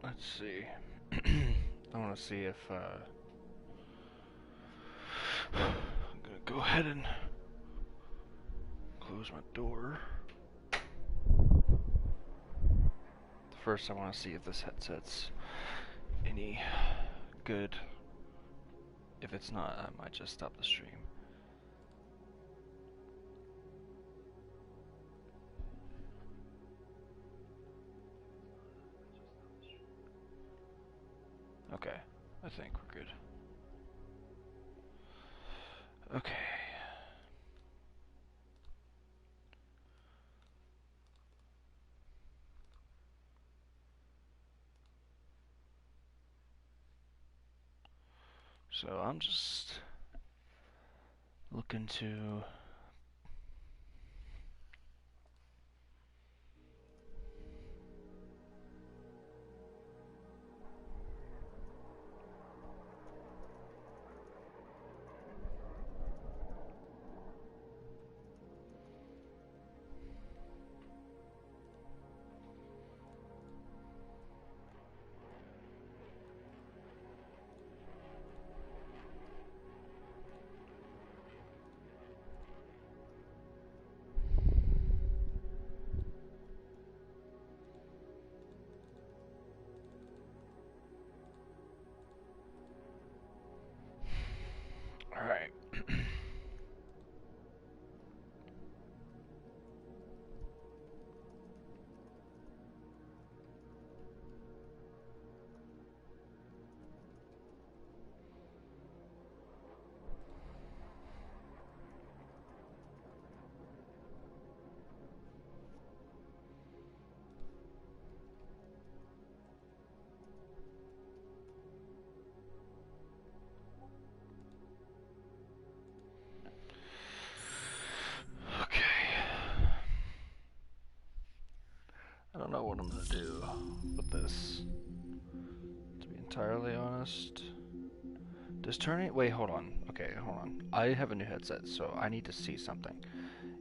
Let's see. I want to see if I'm gonna go ahead and close my door. First, I want to see if this headset's any good. If it's not, I might just stop the stream. Okay, I think we're good. Okay. So I'm just looking to all right. Okay. I don't know what I'm gonna do with this. To be entirely honest. Does turning... Wait, hold on. Okay, hold on. I have a new headset, so I need to see something.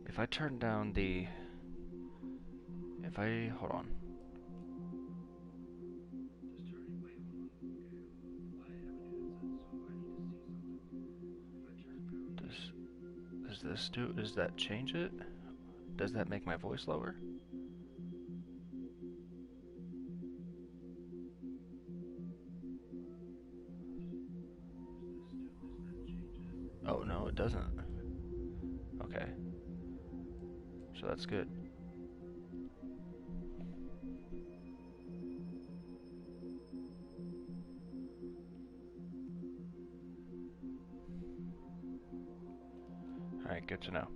If I turn down the... If I... Hold on. Does this do... Does that change it? Does that make my voice lower? Oh, no, it doesn't. Okay. So that's good. Alright, good to know.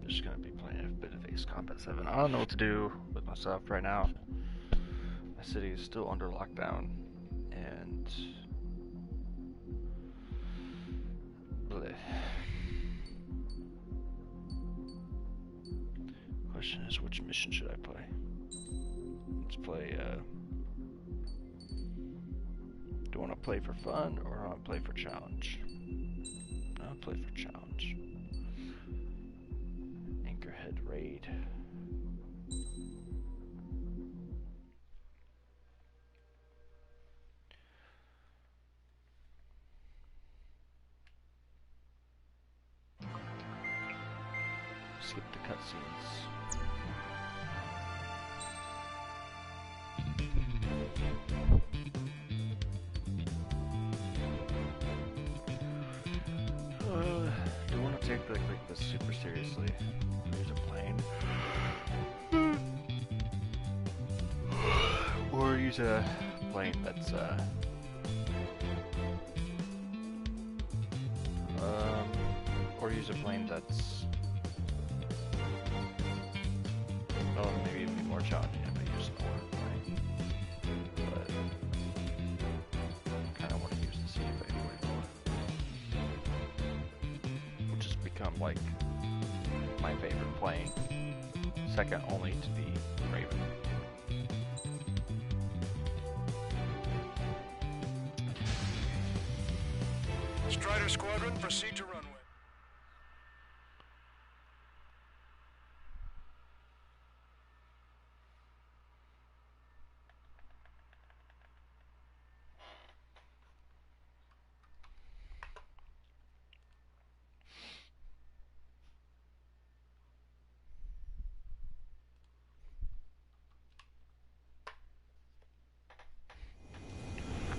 Just gonna be playing a bit of Ace Combat 7. I don't know what to do with myself right now. My city is still under lockdown, and bleh. Question is, which mission should I play? Let's play. Do I want to play for fun or do I want to play for challenge? I'll play for challenge. Anchorhead Raid. Skip the cutscenes. Do I want to take like this super seriously? Use a plane, or use a plane that's or use a plane that's maybe it'd be more challenging if I use an order plane, but I kind of want to use the CFA way more. It'll just become like my favorite plane. Second only to the Raven. Strider Squadron, proceed to runway.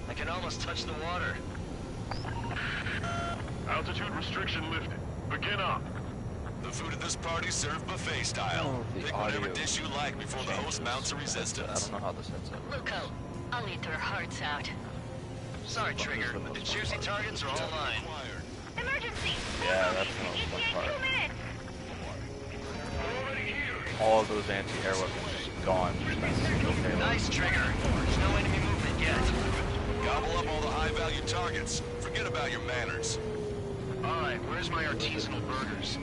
I can almost touch the water. Altitude restriction lifted. Begin up. The food at this party served buffet style. Pick whatever dish you like before the host mounts a resistance. I don't know how this heads up. Luco, I'll eat their hearts out. Sorry, Trigger, but the juicy targets are all mine. Emergency! Yeah, that's the most fun part. 2 minutes! All of those anti-air weapons just gone. Just that single payload. Nice, Trigger. There's no enemy movement yet. Gobble up all the high-value targets. Forget about your manners. Alright, where's my artisanal burgers?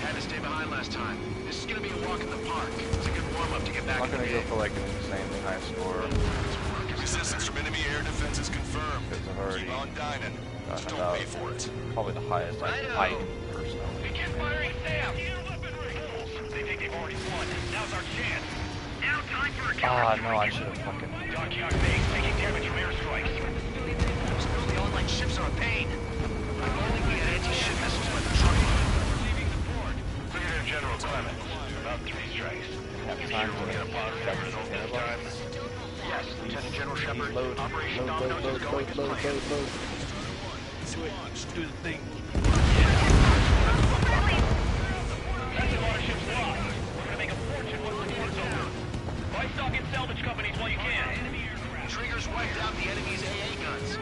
Had to stay behind last time. This is gonna be a walk in the park. It's a good warm-up to get back I'm not in the gonna go game. for like an insanely high score. Resistance from enemy air defenses confirmed. Because I've already Keep on dining. Just gotten don't about pay for it. probably the highest I can personally. Begin firing Sam! They think they've already won. Now's our chance. Now time for a Ah, no, I should have fucking. Dockyard base taking damage from airstrikes. Those early online ships are a pain. If only we had anti-ship missiles by the truck. Receiving support. Brigadier General Clement. About 3 strikes. Have time to Get a positive result this time. Yes, Lieutenant General Shepard. Load, Operation load, Dominoes load, is going as load, planned. load. Do it. Do the thing. That's a lot of ships lost. We're gonna make a fortune once the war's over. Buy stock in salvage companies while you can. Trigger's wiped out the enemy's AA guns.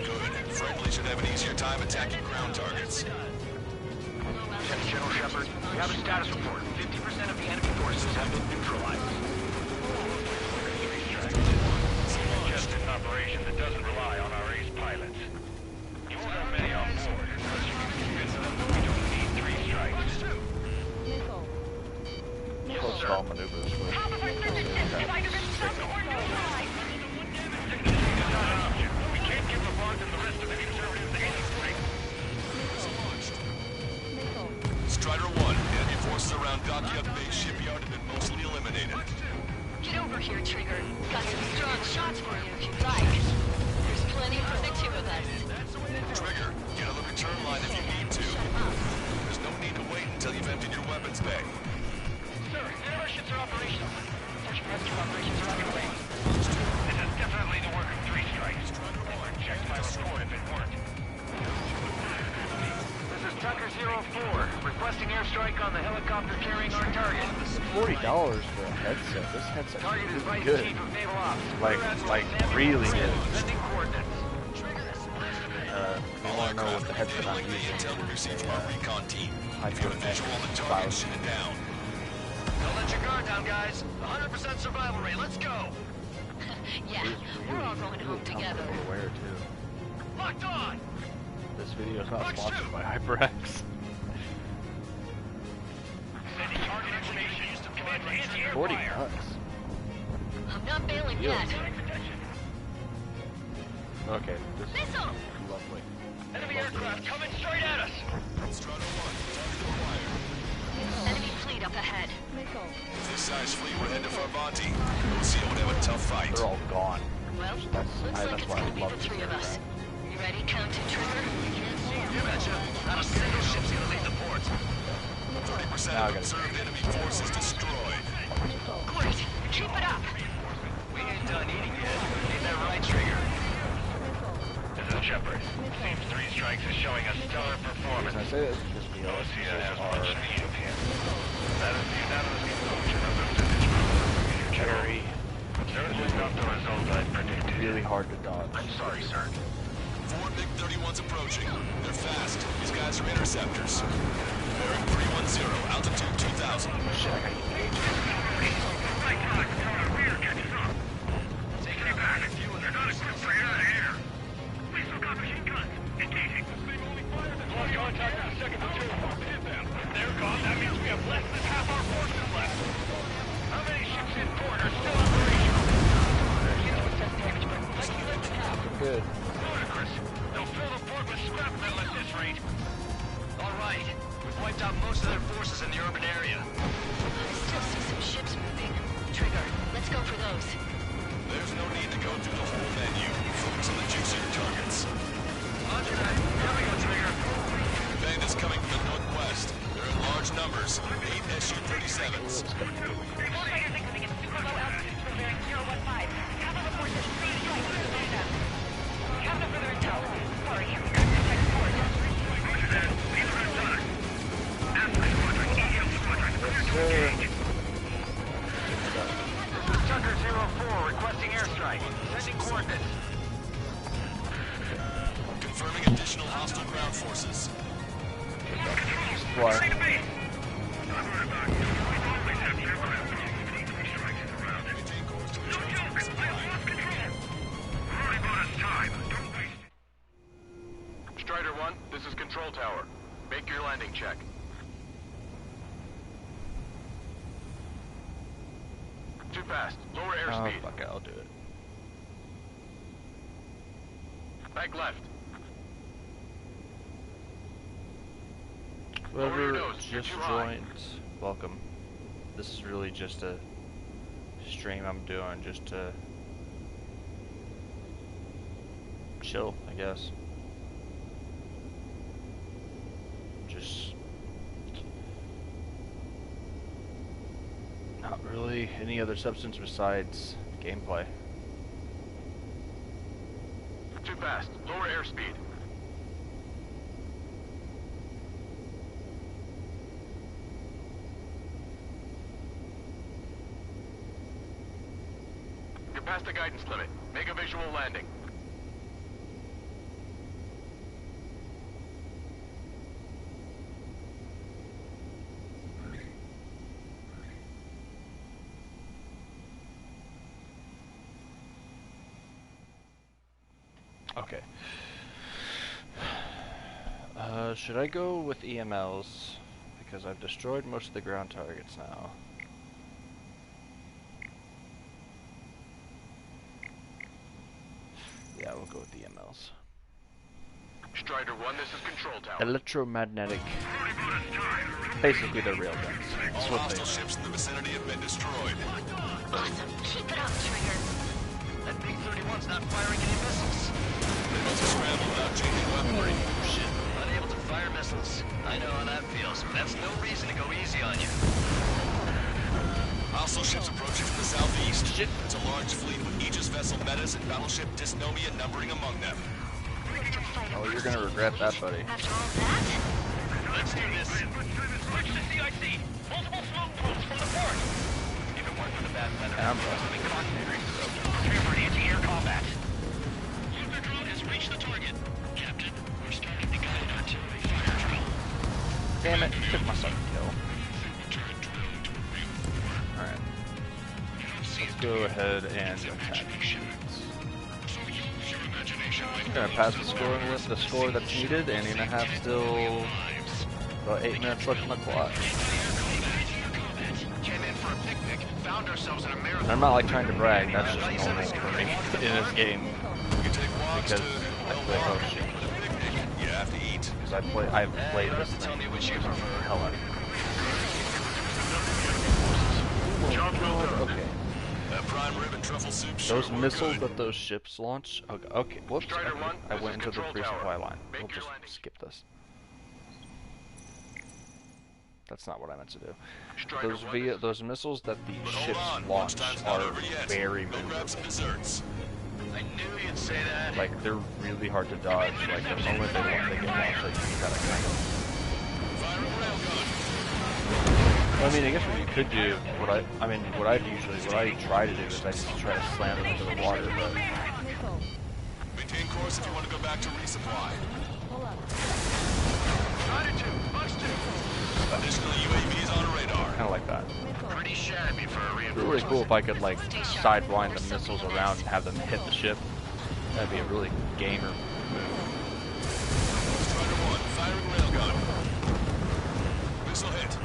Good. Friendly should have an easier time attacking ground targets. Lieutenant General Shepard, we have a status report. 50% of the enemy forces have been neutralized. Just an operation that doesn't rely on our ace pilots. You won't have many on board, unless you can convince them we don't need 3 strikes. Close call maneuvers with. Half of our services have either been sunk or neutralized. We can't give LeBlanc and the rest of the conservatives any break. Strider 1, enemy forces around Dockyard Base shipyard have been mostly eliminated. Get over here, Trigger. Got some strong shots for you if you'd like. There's plenty for the 2 of us. Trigger, get on the return line if you need to. There's no need to wait until you've emptied your weapons bay. Sir, none of our ships are operational. Search and rescue operations are underway. This is definitely the work of 3 strikes. They would check my report if it weren't. This is Tucker 04, requesting airstrike on the helicopter carrying our target. $40 for a headset. This headset's Target is really Vice good. Chief of Naval Ops. Like Samuel really Wilson, good. Sending coordinates. If you want to know what the headset I'm The using, intel we received it's from our recon team. a If you have a visual on the target, shoot it down. Don't let your guard down, guys. 100% survival rate. Let's go. Yeah, we're all going home together. comfortable to wear too. Locked on. This video is not Look, sponsored shoot. by HyperX. Sending target information. Command to anti-air 40 fire. bucks. I'm not bailing yet. Okay, this is Missile! lovely. Enemy aircraft coming straight at us. Strider 1, target acquired. Enemy fleet up ahead. If this size fleet would head to Farbanti, Lucio would have a tough fight. They're all gone. Well, looks That's like it's why I gonna be love the this 3 of us. aircraft. You ready, Captain Trigger? You betcha. Not a single ship's gonna leave the port. 30% Now I of gotta- observed enemy forces destroyed. Great. Keep it up. We ain't done eating yet. Ain't that right, Trigger? This is Shepard. Seems 3 strikes is showing a stellar performance. As I say this, this video Lucia has are much need of him. That is the unanimous conclusion of the physics Brigadier General. very, Certainly not the result I predicted. really hard to dodge. I'm sorry, sir. 4 MiG-31s approaching. They're fast. These guys are interceptors. Bearing 310, altitude 2000. Shit, I gotta My God, coming to rear catches up. Taking it back. They're not equipped for air-to-air. We still got machine guns. Engaging. Lost contact with the second platoon. Hit them. They're gone. That means have less than half our forces left. How many ships in port are still operational? Good. Ludicrous. They'll fill the port with scrap metal at this rate. All right. We've wiped out most of their forces in the urban area. I still see some ships moving. Trigger, let's go for those. There's no need to go through the whole menu. Focus on the juicier targets. Roger that. Here we go, Trigger. Bandits coming from the northwest. They're in large numbers. 8 Su-37s. Fighters incoming at super low altitudes from bearing 015. Have a report that 3 strikes are behind them. We have no further intel. Sorry, we're going to protect the port. Tucker 04 requesting airstrike. Sending coordinates. Confirming additional hostile ground forces. Why? Strider 1, this is Control Tower. Make your landing check. Too fast. Lower Oh, airspeed. fuck it, I'll do it. Back left. Whoever nose, you're just too high. joined, welcome. This is really just a stream I'm doing just to chill, I guess. Just not really any other substance besides gameplay. Too fast. Lower airspeed. You're past the guidance limit. Make a visual landing. Okay. Should I go with EMLs? Because I've destroyed most of the ground targets now. Yeah, we'll go with EMLs. Strider 1, this is Control Tower. Electromagnetic. Basically, they're railguns. All That's what hostile they ships in the vicinity have been destroyed. Awesome. Keep it up, Trigger. That Big 31's not firing any missiles. They must have scrambled without changing weaponry. Shit, unable to fire missiles. I know how that feels. That's no reason to go easy on you. Hostile ships approaching from the southeast. It's a large fleet with Aegis vessel Metas and battleship Dysnomia numbering among them. Oh, you're gonna regret that, buddy. After all that, Let's do this. Switch to CIC. Multiple smoke pools from the port. If it weren't for the bad weather, And I'm done. coming cautionary. Prepare for anti-air combat. Super drone has reached the target. Captain, we're starting the guided artillery fire drill. Damn it, took my second kill. Alright. Let's go ahead and attack. I'm gonna pass the scoring list, the score that's needed, and you're gonna have still about 8 minutes left on the clock. Came in for a picnic, found ourselves in a marathon. And I'm not like trying to brag, that's just normal for me in this game. You can take walks Because to I play oh shit. picnic. You have to eat. Because I've played this Tell me thing. which you prefer. Hell out. Okay. That prime rib and truffle soup Those sure were missiles good. that those ships launch. Okay, whoops. Strider Okay. 1, I this went is into the Control resupply Tower. line. Make We'll your just landing. skip this. That's not what I meant to do. Strider Those 1, this is- those missiles that the But hold ships on, launch lunchtime's not are over yet. very Go grab some maneuverable. desserts. I knew you'd say that. Like they're really hard to dodge. Like the moment they get launched, like, you gotta kind of. Firing railgun. I mean, I guess what you could do, what I try to do is I just try to slam them into the water, but Maintain course if you want to go back to resupply. Strider 2, Bucks 2. Additional UAVs on radar. kind of like that. Pretty shabby for a It'd be reinforcement. really cool if I could like sidewind the missiles around and have them hit the ship. That'd be a really gamer move. Strider 1, firing railgun. Missile hit.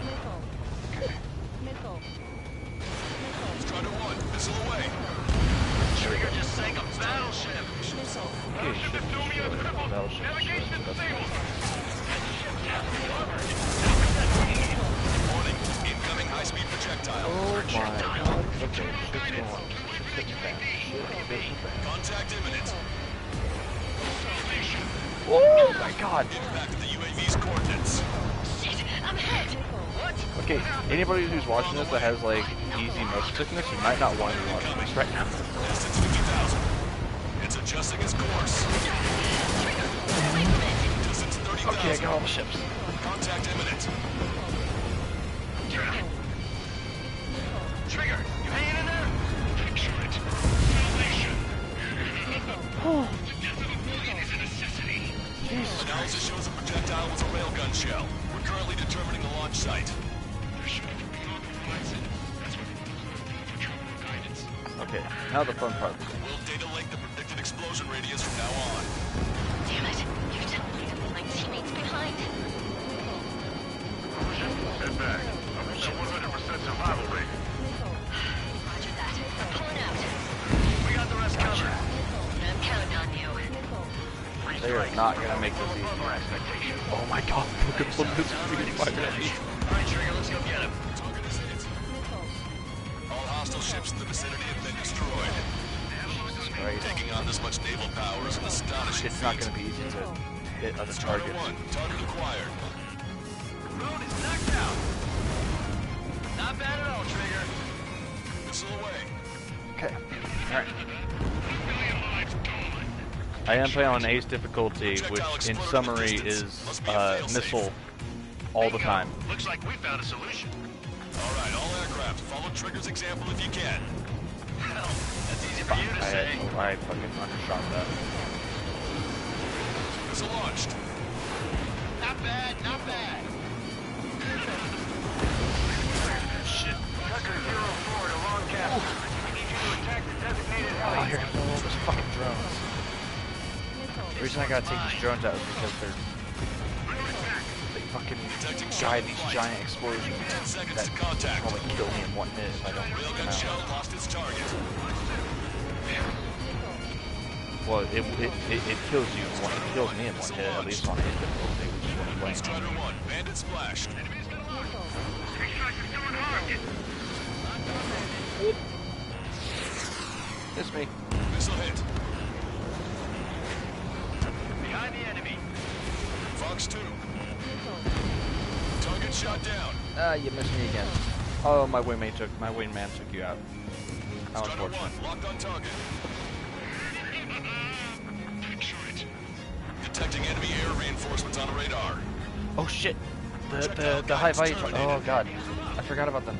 my god. Okay, shit's going. Shit's hitting the fan. Shit's hitting the fan. Contact imminent. Oh my god. Impact of the UAV's coordinates. Shit, I'm hit. What? Okay, anybody who's watching this that has like easy motion sickness, you might not want to be watching this right now. Distance 50,000. It's adjusting its course. Away from it. Distance 30,000. Okay, I got all the ships. Contact imminent. Trigger, you hanging in there? Picture it. Salvation. The death of a million is a necessity. Analysis shows the projectile was a railgun shell. We're currently determining the launch site. They're shooting from beyond the horizon. That's what we for terminal guidance. Okay, now the fun part. We'll data link the predicted explosion radius from now on. Damn it. You're telling me to leave my teammates behind. Head back. I want that 100% survival rate. Roger that. I'm pulling out. We got the rest covered. I'm counting on you. They are not gonna make this easy. Oh my god, look at some of this freaking fighter at me. Alright, Trigger, let's go get him. Target is hit. All hostile ships in the vicinity have been destroyed. Jesus Christ. Taking on this much naval power is an astonishing It's not feat. gonna be easy to hit other Target targets. 1, target acquired. Road is knocked out. Not bad at all, Trigger. Missile away. Okay, alright. I am playing on Ace difficulty, which in summary is missile all the time. Looks like we found a solution. Alright, all aircraft, follow Trigger's example if you can. Hell, that's easy for you to say. I fucking undershot that. Missile launched. Not bad, not bad. Shit. Tucker 04 to Longcast. We need you to attack the designated Oh, heli. here comes all those fucking drones. The reason I gotta take these drones out is because they fucking guide these giant explosions 10 seconds that to contact. probably kill me in one hit if I don't take them Railgun out. shell lost its target. Well, it kills you in one. It kills me in one hit, at least on Ace difficulty, which is what I'm playing. Strider 1, bandit splashed. It's me. Missile hit. Behind the enemy. Fox 2. Target shot down. Ah, you missed me again. Oh, my wingman took you out. How Strider unfortunate. 1, locked on target. Picture it. Detecting enemy air reinforcements on radar. Oh shit! The high value. Oh god, I forgot about them.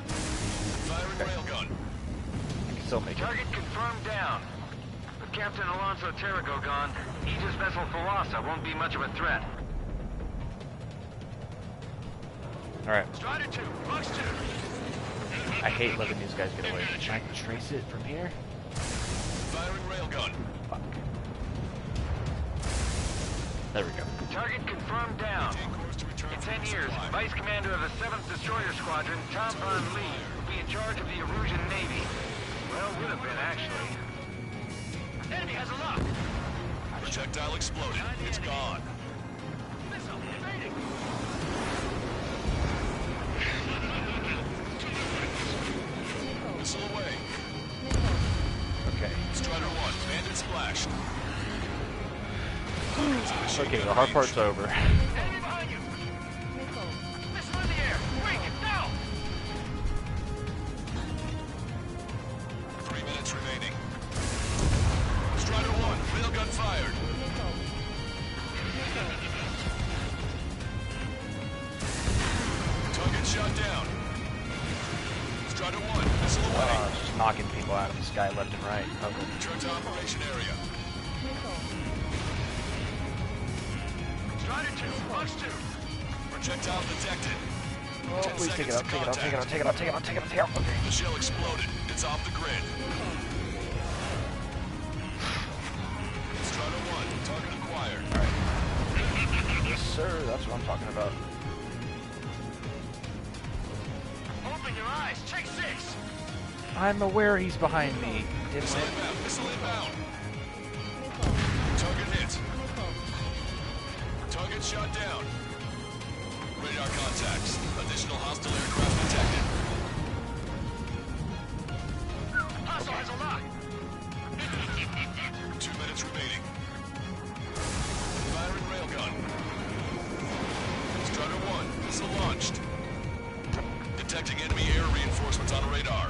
Firing railgun. I can still make it. Target confirmed down. With Captain Alonso Terrigo gone, Aegis vessel Thalassa won't be much of a threat. All right. Strider 2, Fox 2. I hate letting these guys get away. Can I trace it from here? Firing railgun. Fuck. There we go. Target confirmed down. Maintain course to return In from 10 the years, supply. Vice Commander of the 7th Destroyer Squadron, Tom Von Lee, will be in charge of the Erusian Navy. Well, would have been, actually. Enemy has a lock. Projectile exploded. It's gone. Missile invading. Missile away. Okay. Strider 1, bandit splashed. Okay, the hard part's over. Enemy behind you. Missile in the air. Bring it now. 3 minutes remaining. Strider 1, railgun fired. Target shot down. Strider 1, missile away. Just knocking people out of the sky left and right. Okay. Return to operation area. Strider 2, Fox 2. Projectile detected. Oh, 10 please take it seconds out, to take it out, take it out, contact. take it out, take it out, take it out, take it out. Okay. The shell exploded. It's off the grid. Strider 1, target acquired. Yes, sir. That's what I'm talking about. Open your eyes. Check 6. I'm aware he's behind me. Missile inbound. Missile inbound. Target hit. Target shot down. Radar contacts. Additional hostile aircraft detected. Hostile has a lock. 2 minutes remaining. Firing railgun. Strider 1, missile launched. Detecting enemy air reinforcements on radar.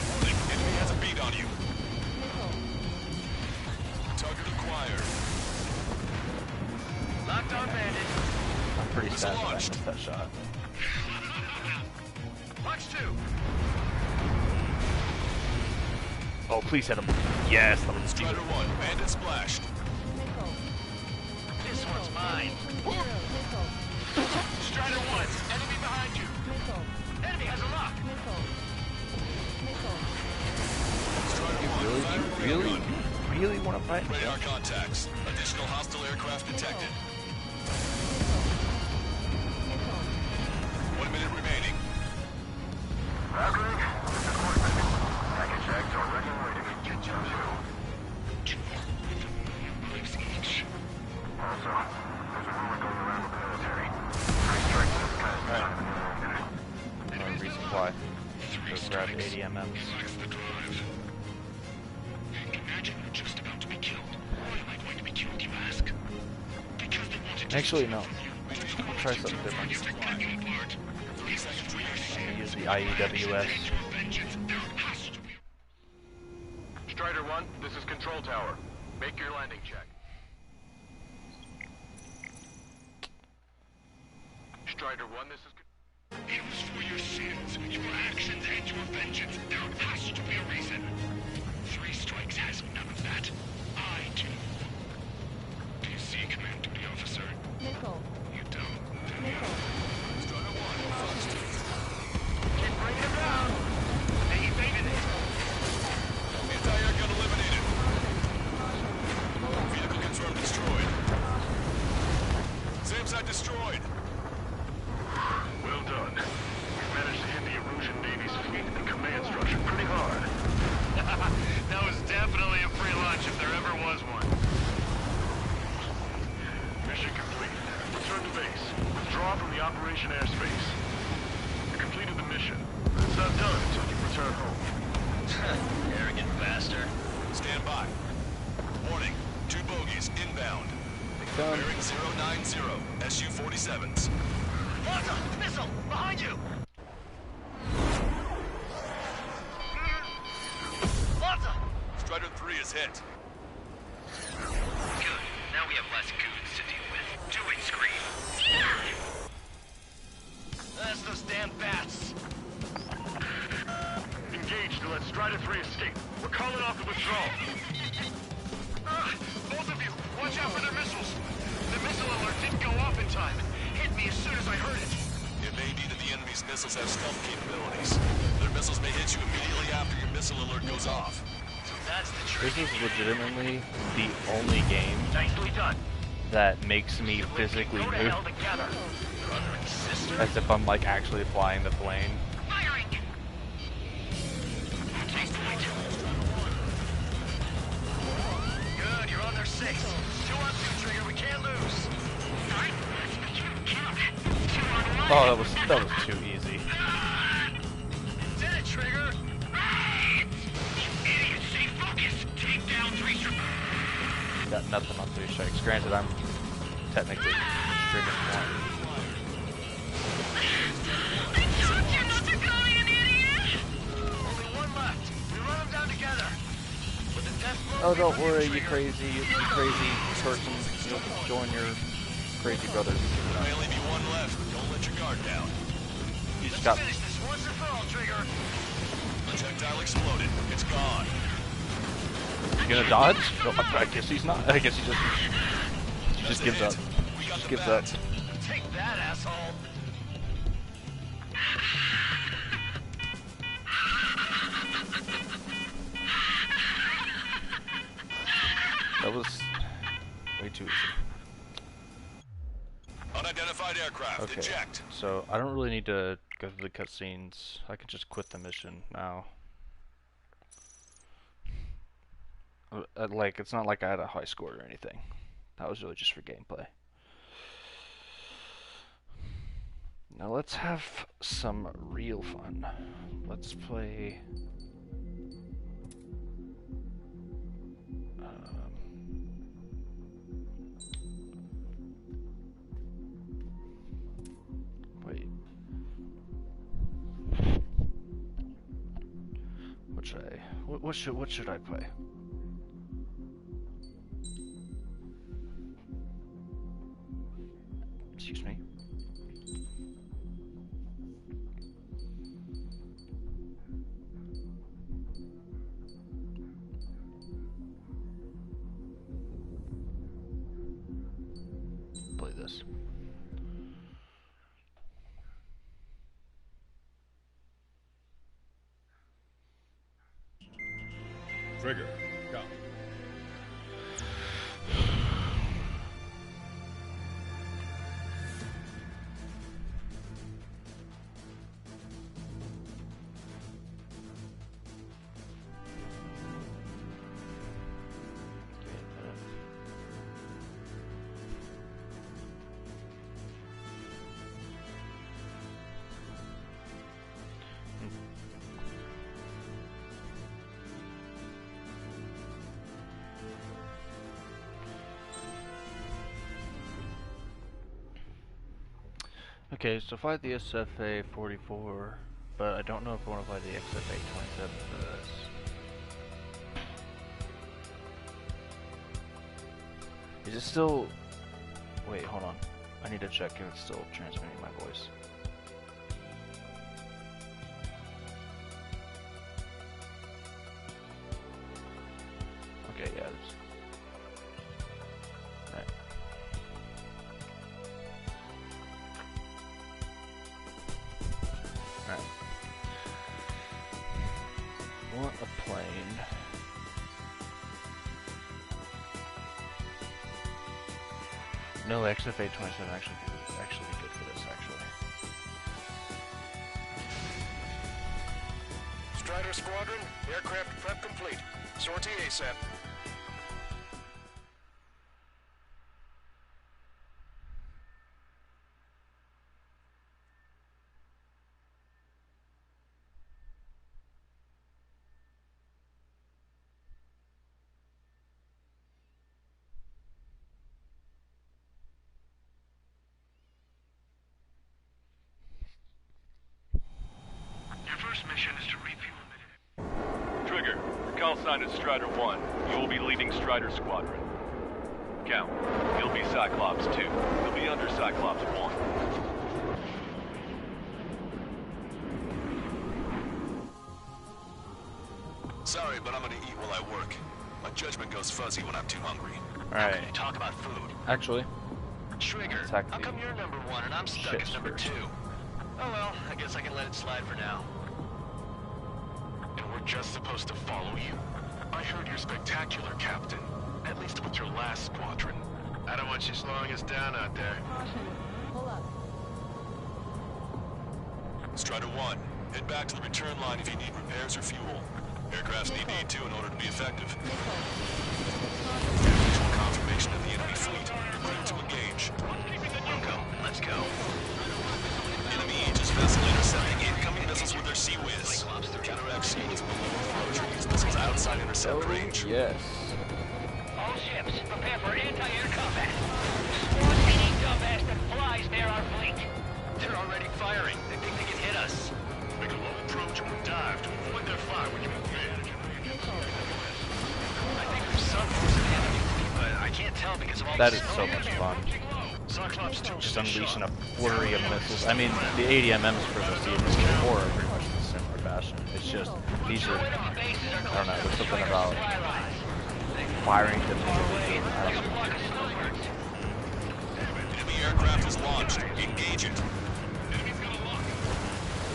Warning, enemy has a beat on you. Target acquired. Locked on bandit. I'm pretty Missile sad that I launched. missed that shot. Watch 2. Oh, please hit him. Yes, that was Strider 1, bandit splashed. This one's mine. Strider 1, enemy behind you. Enemy has a lock. Strider 1, Really? firing You really? railgun. You really want to fight? Radar contacts. Additional hostile aircraft detected. 1 minute remaining. Valkyrie, this is Horseman. Package checks are ready and waiting. Get you two. Also, there's a rumor going around the military. 3 strikes in the past time in the No reason why. Just grab 80 MMs. Imagine you're just about to be killed. Why am I going to be killed, you ask? Because they wanted to Actually, no. Try something different. use the gun you apart. I'm gonna use the IEWS. Strider 1, this is Control Tower. Make your landing check. Strider 1, this is... It was for your sins, your actions, and your vengeance. There has to be a reason. 3 strikes has none of that. I do. Do you see, Command Duty Officer? You don't, do you? Strider 1, first. Keep bringing him down. Hey, he baited it. Anti-airgun eliminated. Vehicle confirmed destroyed. SAM site destroyed. Well done. We've managed to hit the Erusian Navy's fleet and command structure pretty hard. That was definitely a free lunch if there ever was one. Mission complete. Return to base. Withdraw from the Operation Airspace. You completed the mission, but it's not done until you return home. Arrogant bastard. Stand by. Warning, 2 bogies inbound. Done. Bearing 090, Su-47s. Malta! Missile! Behind you! Malta! Strider 3 is hit. Good. Now we have less goons to deal with. Do it, Scream. That's those damn bats. Engage to let Strider 3 escape. We're calling off the withdrawal. Both of you, watch out for their missiles. The missile alert didn't go off in time. It hit me as soon as I heard it. It may be that the enemy's missiles have stealth capabilities. Their missiles may hit you immediately after your missile alert goes off. So that's the trick. This is legitimately the only game Nicely done. that makes me physically Go to move hell together. Brother and sister. as if I'm like actually flying the plane. Firing! Taste the light. Good, you're on their 6. 2 on 2, Trigger. We can't lose. Sorry? Count. 2 on 1. Oh, that was too easy. Did it, Trigger! You idiot! Stay focused! Take down 3 strikes. Got nothing on 3 strikes. Granted, I'm technically driven one. I told you not to call me an idiot! Only 1 left. We run them down together. With the death blow, Oh, we don't run worry, the you trigger. crazy person. You'll join your crazy brothers. There may only be 1 left. Don't let your guard down. You just Let's got. finish this once and for all, Trigger. Projectile exploded. It's gone. You gonna dodge? No, I guess he's not. I guess he just gives up. We got Just the gives up. bat. Take that, asshole. That was way too easy. Unidentified aircraft. Okay, Eject. so I don't really need to go through the cutscenes. I can just quit the mission now. Like, it's not like I had a high score or anything. That was really just for gameplay. Now let's have some real fun. Let's play... wait. What should I play? Excuse me. Play this. Trigger, go. Okay, so fly the SFA-44, but I don't know if I want to fly the XFA-27 for this. Is it still... Wait, hold on. I need to check if it's still transmitting my voice. Okay, yeah, it's... Right. Alright. Want a plane. No, XFA-27 actually good for this, actually. Strider Squadron, aircraft prep complete. Sortie ASAP. Your first mission is to refuel the... Trigger, your call sign is Strider 1. You will be leading Strider Squadron. Count. You'll be Cyclops 2. You'll be under Cyclops 1. Sorry, but I'm gonna eat while I work. My judgment goes fuzzy when I'm too hungry. Alright, You talk about food. actually, Trigger, Attack how the come you're number 1 and I'm stuck ships as number first. 2? Oh well, I guess I can let it slide for now. And we're just supposed to follow you? I heard you're spectacular, Captain. At least with your last squadron. I don't want you slowing us down out there. Pull up. Strider 1, head back to the return line if you need repairs or fuel. Aircrafts need D2 in order to be effective. Visual confirmation of the enemy fleet. Clear to engage. Bunko, let's go. Enemy Aegis vessel intercepting incoming missiles with their Sea-Wiz. Counteract Sea-Wiz below approach. These missiles outside intercept range. yes. All ships, prepare for anti-air combat. Squad any dumbass that flies near our fleet. They're already firing. They think they can hit us. Make a low approach and dive to avoid their fire when you move in. I think there's some force of the enemy fleet, but I can't tell because of all That the is smoke. so much fun. Cyclops 2 Just unleashing a flurry of missiles. I mean, the ADMMs for the CMS-4 are pretty much in a similar fashion. It's just, these are, I don't know, there's something about firing them individually. I don't know. Enemy aircraft is launched. Engage it. Enemy's got a lock.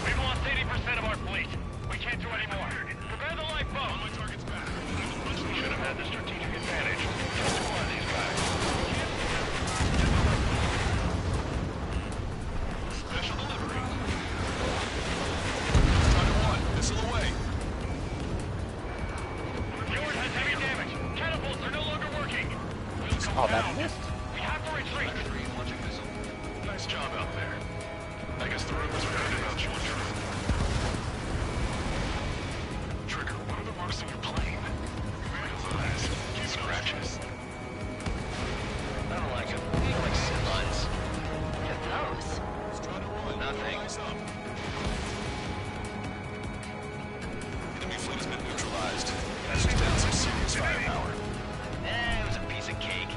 We've lost 80% of our fleet. We can't do any more. Prepare the lifeboat. My target's back. We should have had the strategic advantage. Just one of these guys. Special delivery. Strider 1, missile away. Fjord has heavy damage. Oh, that missed. We have to retreat. Launching missile. Nice job out there. I guess the rumors are good about you and Trigger. Trigger, what are the marks on your plane? Eyes. Scratches. I don't like them. They look like sit lines. Get those. Nothing. Enemy fleet has been neutralized. That shuts down some serious firepower. It was a piece of cake.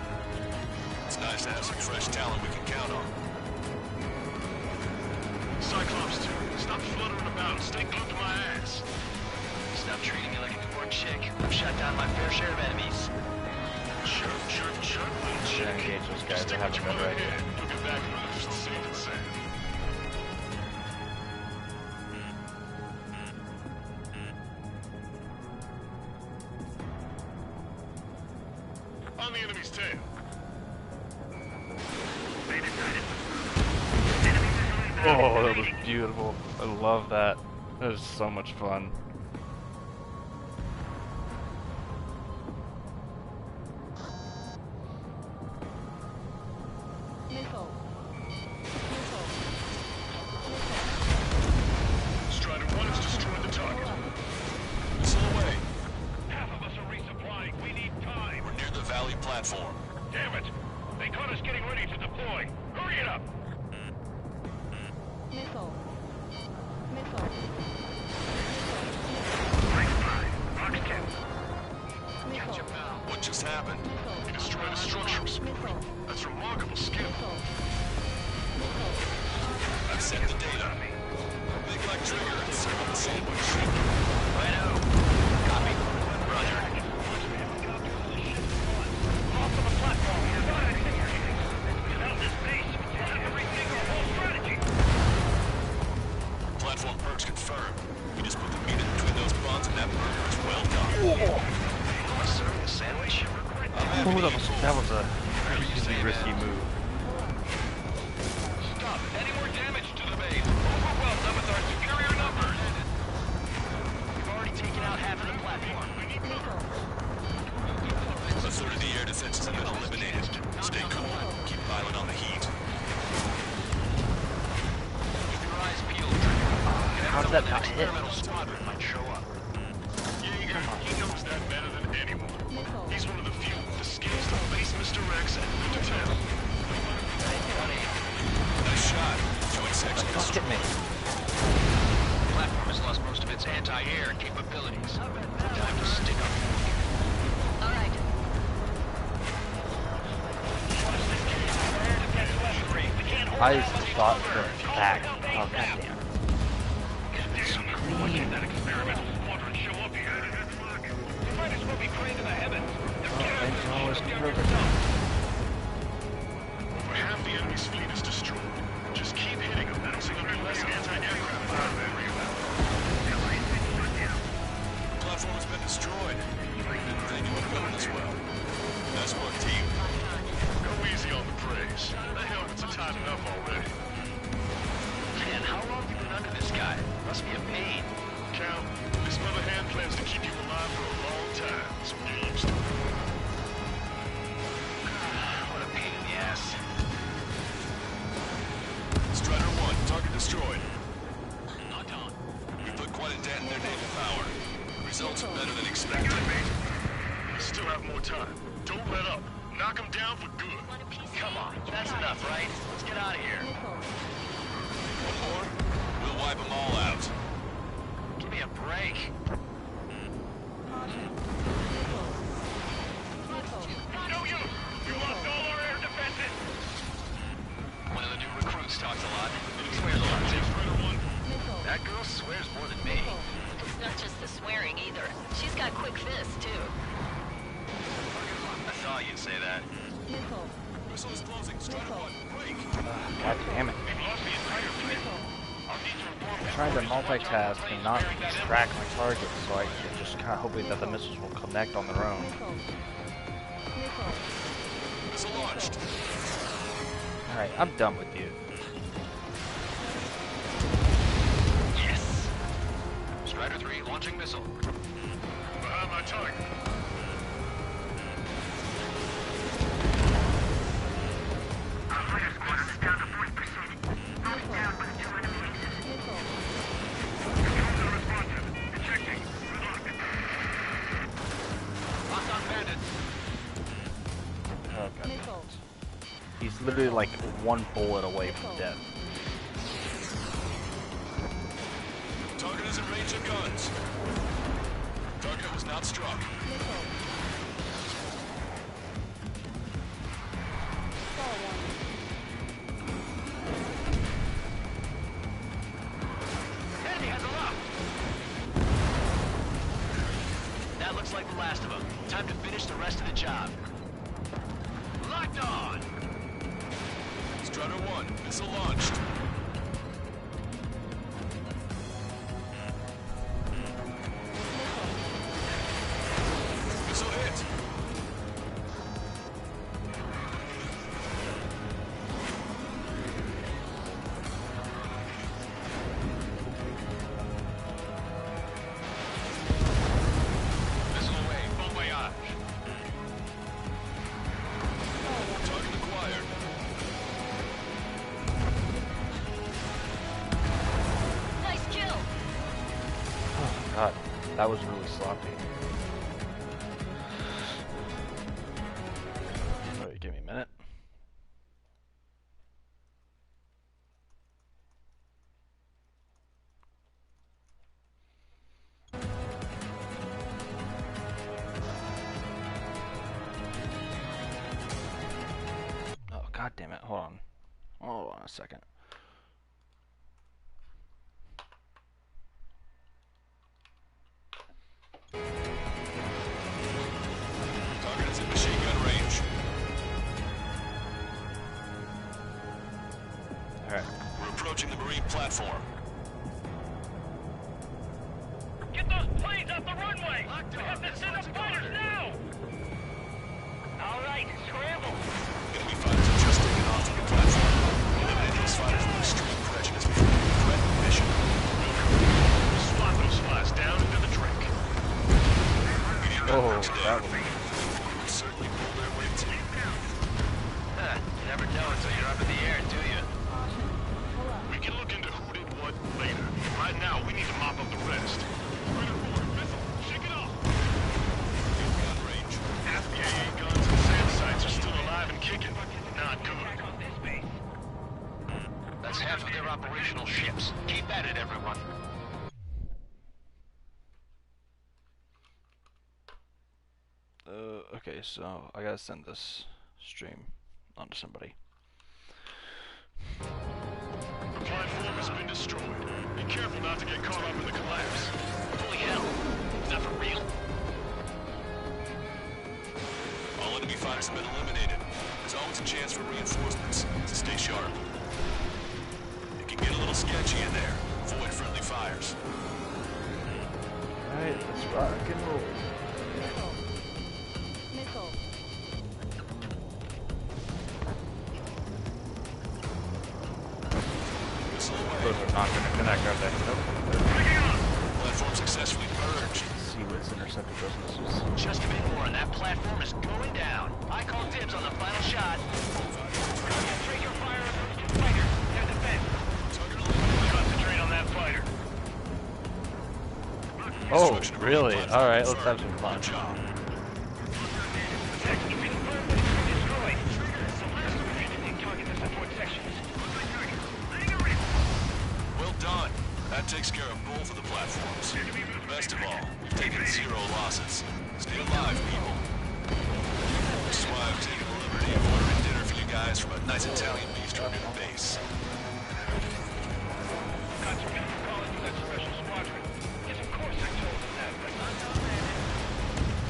It's nice to have some fresh talent we can count on. Cyclops 2, stop fluttering about. Stay glued to my ass. Stop treating me like a newborn chick. I've shot down my fair share of enemies. Chirp, chirp, chirp, little Should chick. engage those guys. Stick They have with a your better mother idea. head. You'll get back home just safe and sound. On the enemy's tail. Oh, that was beautiful. I love that. That is so much fun. Missile. Missile. Strider 1 has destroyed the target. Missile away. Half of us are resupplying. We need time. We're near the valley platform. Damn it. They caught us getting ready to deploy. Hurry it up. Missile. Missile. Missile. What just happened? He destroyed a structure of speed. Missile. That's remarkable skill. I've sent the data. Make like Trigger and serve on the sandwich. Righto. Copy. Roger. Off of the platform. Without this base, we'll have to rethink our whole strategy. Platform perks confirmed. We just put the meat in between those buns and that burger is well done. Serving a sandwich? Oh, that was a really risky move. Stop. Any more damage to the base? Overwhelm them with our superior numbers. We've already taken out half of the platform. A third of the air defenses have been eliminated. Stay cool. Keep piling on the heat. Keep your eyes peeled, Trigger. How did that not hit? Experimental squadron might show up. Jaeger, he knows that better than anyone. He's one of the few with the skills to face Mr. Rex and good to tell. Nice shot. Joint section Fuck hit me. The platform has lost most of its anti-air capabilities. Time to stick up. All right. I thought for a fact. Oh, goddamn. Watching that experimental squadron show up here. You might as well be praying to the heavens. Half the enemy's fleet is destroyed. Just keep hitting them. That'll signal less anti-aircraft fire very well. The platform has been destroyed. Didn't think it would go this well. Nice work, team. Go easy on the praise. The helmets are tight enough already. Man, how long have you been under this guy? Must be a pain. Cal, this mother hand plans to keep you alive for a long time, so get used to it. What a pain in the ass. Strider 1, target destroyed. Knocked on. We put quite a dent in their naval power. Results are better than expected. You still have more time. Don't let up. Knock them down for good. Come on, that's enough, right? Let's get out of here. One more? We'll wipe them all out. Give me a break. No use! We lost all our air defenses! One of the new recruits talks a lot. Swears a lot, too. Strider 1, That girl swears more than me. It's not just the swearing either. She's got quick fists, too. I thought you'd say that. Missile. Missile is closing. Strider 1, break. God damn it. we've lost the entire fleet. I'll need to inform I'm trying to multitask and not track my targets, so I can just kind of hoping that the missiles will connect on their own. Missile launched. Alright, I'm done with you. Yes! Strider 3 launching missile. behind my target. He's literally like one bullet away from death. Target is in range of guns. Target was not struck. Enemy has a lock. That looks like the last of them. Time to finish the rest of the job. Locked on. Strider 1, missile launched. Missile hit. Missile away. Bon voyage. Target acquired. Nice kill. Oh god, that was really sloppy. Alright, give me a minute. Oh god damn it, hold on. Hold on a second. Target is in machine gun range. Alright. We're approaching the Marine platform. Get those planes off the runway. We have to send up fighters now. All right, scramble. Enemy fighters are just taking off from the platform. Eliminate these fighters with extreme prejudice before they threaten the mission. Swat those flies down into the drink. Oh, that was... Will certainly pull their weight. Huh, you never know until you're up in the air, do you? We can look into who did what later. Right now, we need to mop up the rest. Strider 4, missile, shake it off. Gun range. Half the AA guns and SAM sites are still alive and kicking. Not good. That's half of their operational ships. Keep at it, everyone. Okay, so I gotta send this stream onto somebody. The platform has been destroyed. Be careful not to get caught up in the collapse. Holy hell. Is that for real? All enemy fighters have been eliminated. There's always a chance for reinforcements, so stay sharp. It can get a little sketchy in there. Avoid friendly fires. Alright, let's rock and roll. Missile. Missile away. Those are not gonna connect, are they? Nope. Platform successfully purged. See what's intercepted those missiles. Just a bit more and that platform is going down. I call dibs on the final shot. Concentrate your fire on those two fighters. They're the best. Target eliminated. Concentrate on that fighter. Oh, really? Alright, let's have some fun. Good job. Next, confirm that it's been destroyed. Target the support sections. Well done. That takes care of both of the platforms. Best of all, we've taken 0 losses. Stay alive, people. Which is why I've taken the liberty of ordering dinner for you guys from a nice Italian bistro near the base. Concentrate on calling you that special squadron. Yes, of course I told them that, but not now, man.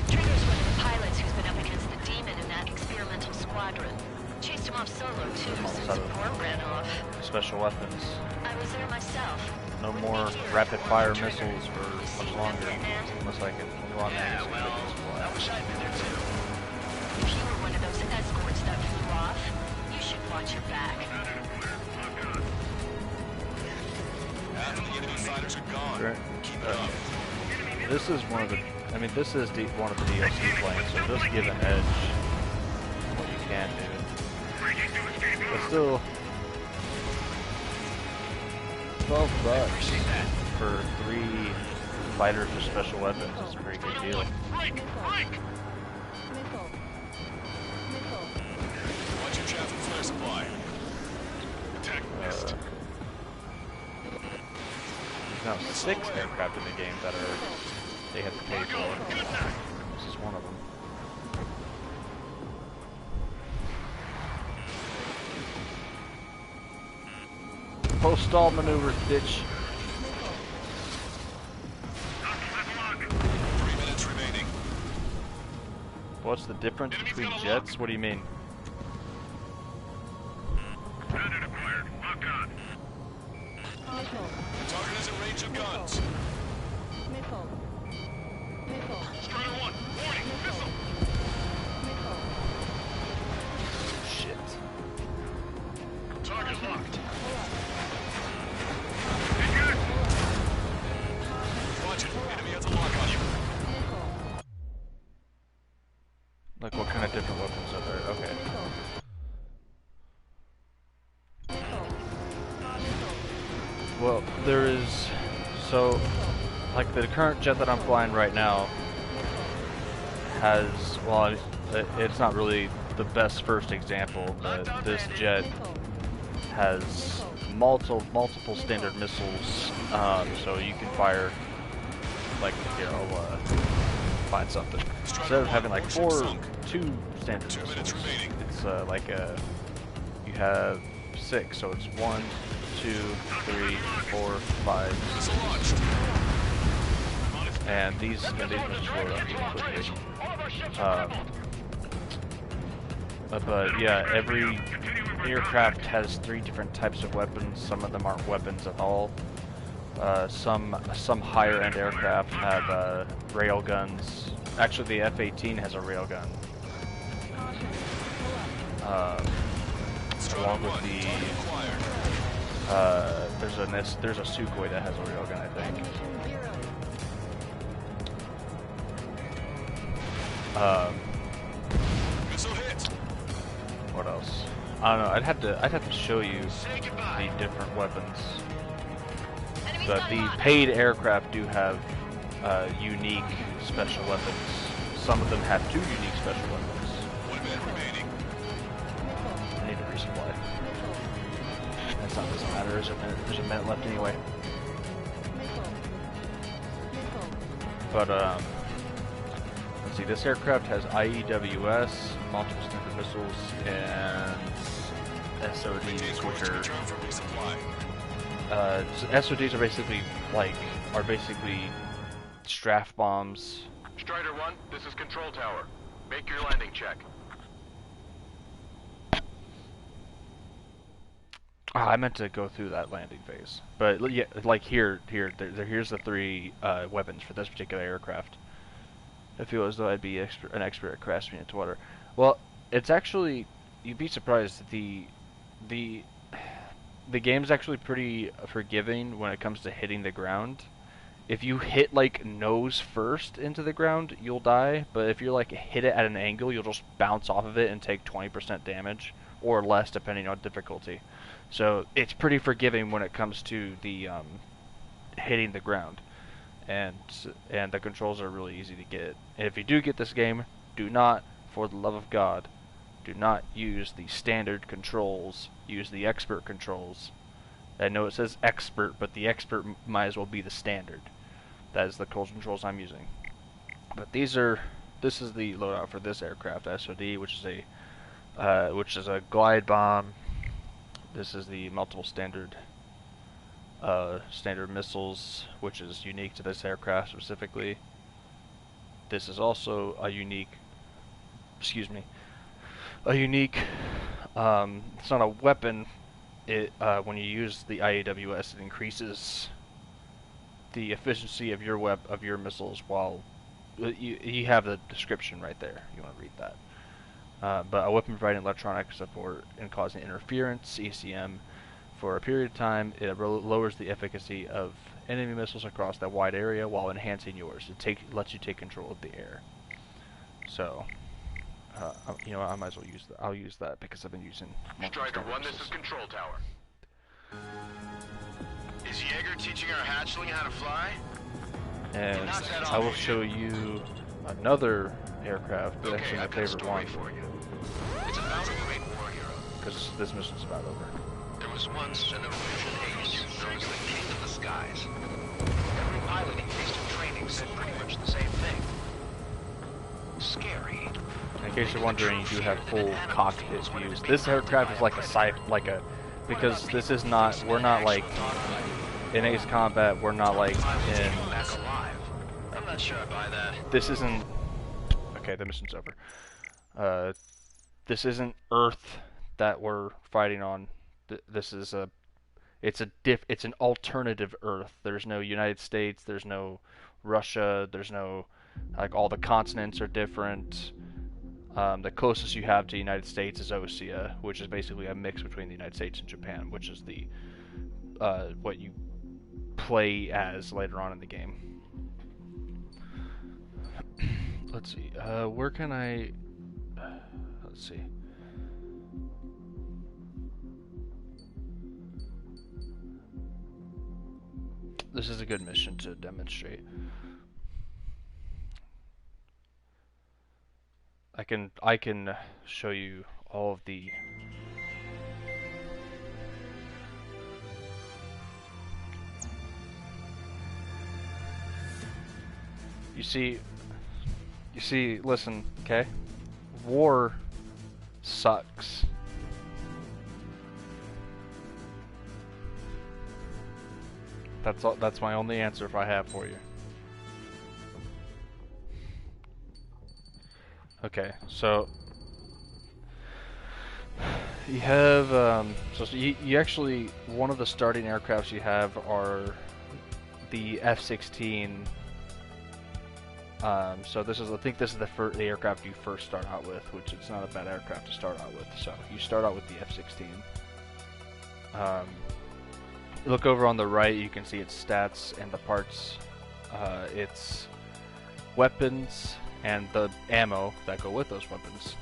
Trigger's one of the pilots who's been up against the demon in that experimental squadron. Chased him off solo too, since Port ran off. Special weapons. I was there myself. No more rapid fire missiles for much longer. Unless I can run Yeah, these well, I wish I'd been there too. If you were one of those escorts that flew off, you should watch your back. Half of the enemy fighters are gone. Right. Keep it up. This is one of the, I mean, this is one of the DLC planes, so just give an edge what you can do. But still, $12 for 3 fighters with special weapons is a pretty good deal. Break! Break! Missile. Missile. Watch your traffic flare resupply. Tech missed. There's now 6 aircraft in the game that they have to pay for. This is one of them. Post-stall maneuvers, bitch. 3 minutes remaining. What's the difference between jets? What do you mean? Predator acquired. Lock on. Target is in range of guns. Strider 1, warning, missile. Shit. Target locked. Watch it. Enemy has a lock on you. Like, what kind of different weapons are there? Okay. Well, there is... So, like, the current jet that I'm flying right now has... Well, it's not really the best first example, but this jet has multiple standard missiles, so you can fire... Like, here, I'll find something. Instead of having, like, 2 standard missiles, it's, you have 6, so it's 1, 2, 3, 4, 5, 6. And these missiles load up pretty quickly. But yeah, every aircraft has 3 different types of weapons. Some of them aren't weapons at all. Some higher end aircraft have rail guns. Actually, the F-18 has a rail gun. Along with the there's a Sukhoi that has a rail gun, I think. What else? I don't know. I'd have to show you the different weapons. But the paid aircraft do have unique special weapons. Some of them have 2 unique special weapons. 1 minute remaining. I need to resupply. Doesn't matter. There's a minute left anyway. But let's see. This aircraft has IEWS, multiple standard missiles, and SODs, which are SODs are basically strafe bombs. Strider 1, this is Control Tower. Make your landing check. I meant to go through that landing phase, but yeah, like here's the 3 weapons for this particular aircraft. I feel as though I'd be an expert at crashing into water. Well, it's actually, you'd be surprised, the game's actually pretty forgiving when it comes to hitting the ground. If you hit like nose first into the ground, you'll die, but if you like hit it at an angle, you'll just bounce off of it and take 20% damage or less depending on difficulty. So it's pretty forgiving when it comes to the hitting the ground, and the controls are really easy to get. And if you do get this game, do not, for the love of God, do not use the standard controls. Use the expert controls. I know it says expert, but the expert might as well be the standard. That is the controls I'm using. But this is the loadout for this aircraft, SOD, which is a glide bomb. This is the multiple standard missiles, which is unique to this aircraft specifically. This is also a unique. It's not a weapon. When you use the IAWS, it increases the efficiency of your missiles. While you have the description right there, you want to read that. But a weapon providing electronic support and causing interference (ECM) for a period of time. It lowers the efficacy of enemy missiles across that wide area while enhancing yours. It lets you take control of the air. So. I might as well use that. I'll use that because I've been using. Strider 1, this is Control Tower. Is Jaeger teaching our hatchling how to fly? And I will show you another aircraft, but actually my favorite one. For you. It's about a great war hero. because this mission's about over. There was once an Erusian ace known as the King of the Skies. Every pilot he faced in training said pretty much the same thing. Scary. In case you're wondering, you do have full cockpit views. This aircraft is like a because this is not, we're not like, in Ace Combat, we're not like in, Back alive. I'm not sure I buy that. this isn't, okay, the mission's over. This isn't Earth that we're fighting on. This is it's an alternative Earth. There's no United States, there's no Russia, there's no, like, all the continents are different. The closest you have to the United States is Osea, which is basically a mix between the United States and Japan, which is the what you play as later on in the game. Let's see. Where can I? Let's see. This is a good mission to demonstrate. I can show you all of the you see, listen, okay? War sucks. That's my only answer if I have for you. Okay, so you have so you actually, one of the starting aircrafts you have are the F-16. So this is, I think this is the aircraft you first start out with, which it's not a bad aircraft to start out with. So you start out with the F-16. Look over on the right, you can see its stats and the parts, its weapons, and the ammo that go with those weapons.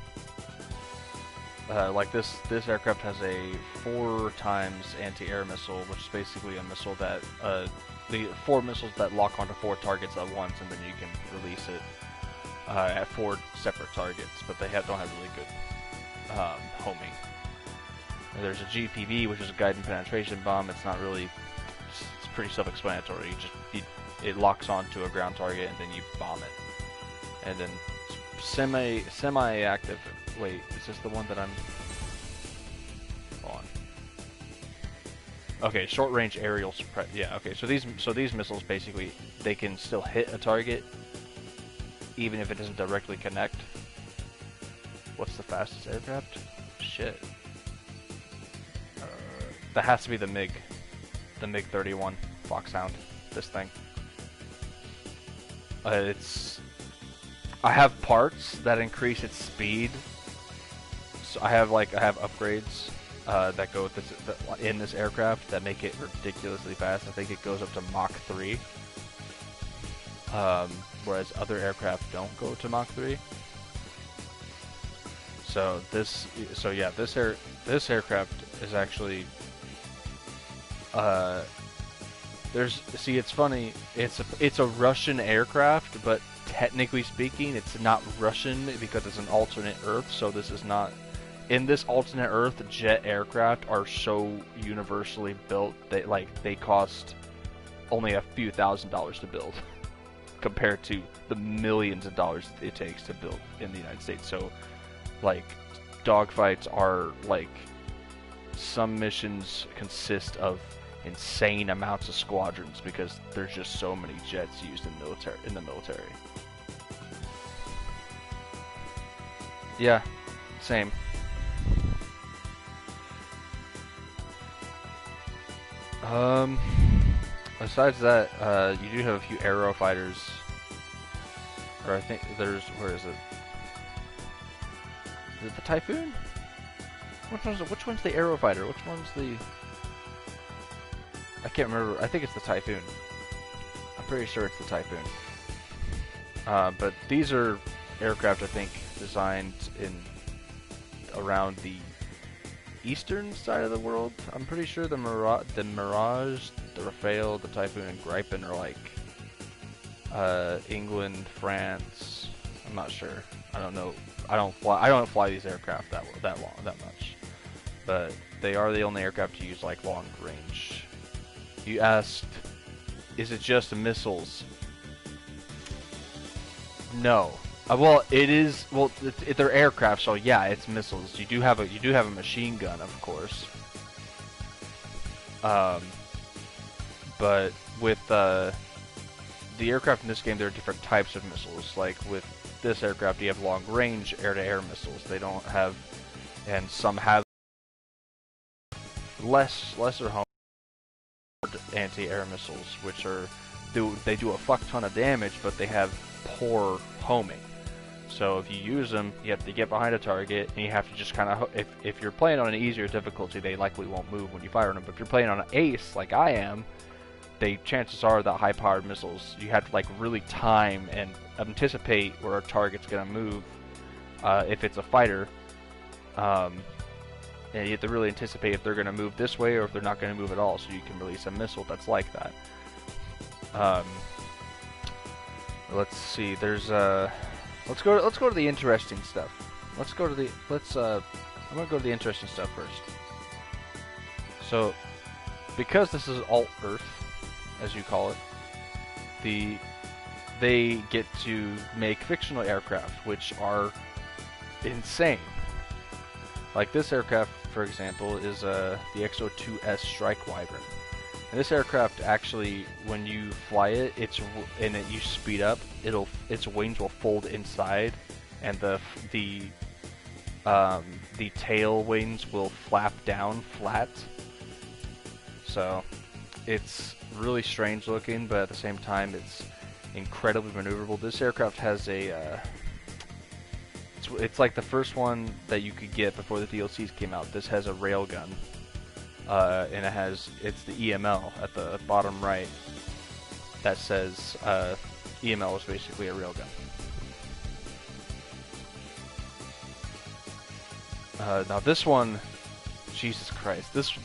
Like this aircraft has a 4 times anti-air missile, which is basically a missile that the 4 missiles that lock onto 4 targets at once, and then you can release it at 4 separate targets. But they don't have really good homing. And there's a GPV, which is a guided penetration bomb. It's not really, it's pretty self-explanatory. It locks onto a ground target, and then you bomb it. And then semi-active. Wait, is this the one that I'm on? Okay, short-range aerial suppress. Yeah. Okay, so these missiles basically, they can still hit a target even if it doesn't directly connect. What's the fastest aircraft? Shit. That has to be the MiG-31 Foxhound. This thing. I have parts that increase its speed. So I have upgrades that go with this in this aircraft that make it ridiculously fast. I think it goes up to Mach 3. Whereas other aircraft don't go to Mach 3. So this aircraft is actually it's funny. It's a Russian aircraft, but technically speaking, it's not Russian because it's an alternate Earth. So this is not, in this alternate Earth, jet aircraft are so universally built that they cost only a few $1,000s to build compared to the millions of dollars it takes to build in the United States. So dogfights are some missions consist of insane amounts of squadrons because there's just so many jets used in the military. Yeah, same. Besides that, you do have a few aero fighters. Or I think there's, where is it? Is it the Typhoon? Which one's the aero fighter? Which one's the... I can't remember. I think it's the Typhoon. I'm pretty sure it's the Typhoon. But these are aircraft, I think, designed around the eastern side of the world. I'm pretty sure the Mirage, the Rafale, the Typhoon, and Gripen are England, France. I'm not sure. I don't know. I don't fly these aircraft that much. but they are the only aircraft to use like long range. You asked, is it just missiles? No. Well, it is. Well, they're aircraft, so yeah, it's missiles. You do have a machine gun, of course. But with the aircraft in this game, there are different types of missiles. Like with this aircraft, you have long-range air-to-air missiles. They don't have, and some have lesser home anti-air missiles, which are they do a fuck ton of damage, but they have poor homing. So if you use them, you have to get behind a target, and you have to just kind of, if you're playing on an easier difficulty, they likely won't move when you fire them. But if you're playing on an ace, like I am, chances are that high-powered missiles, you have to like really time and anticipate where a target's gonna move. If it's a fighter, and you have to really anticipate if they're gonna move this way or if they're not gonna move at all, so you can release a missile that's like that. Let's see. There's let's go to the interesting stuff. I'm gonna go to the interesting stuff first. So, because this is alt-Earth, as you call it, they get to make fictional aircraft, which are insane. Like this aircraft, for example, is the X-02S Strike Wyvern. And this aircraft actually, when you fly it, you speed up, its wings will fold inside, and the tail wings will flap down flat. So it's really strange looking, but at the same time, it's incredibly maneuverable. This aircraft has a it's like the first one that you could get before the DLCs came out. This has a railgun. And it's the EML at the bottom right that says EML is basically a railgun. Now this one, Jesus Christ, this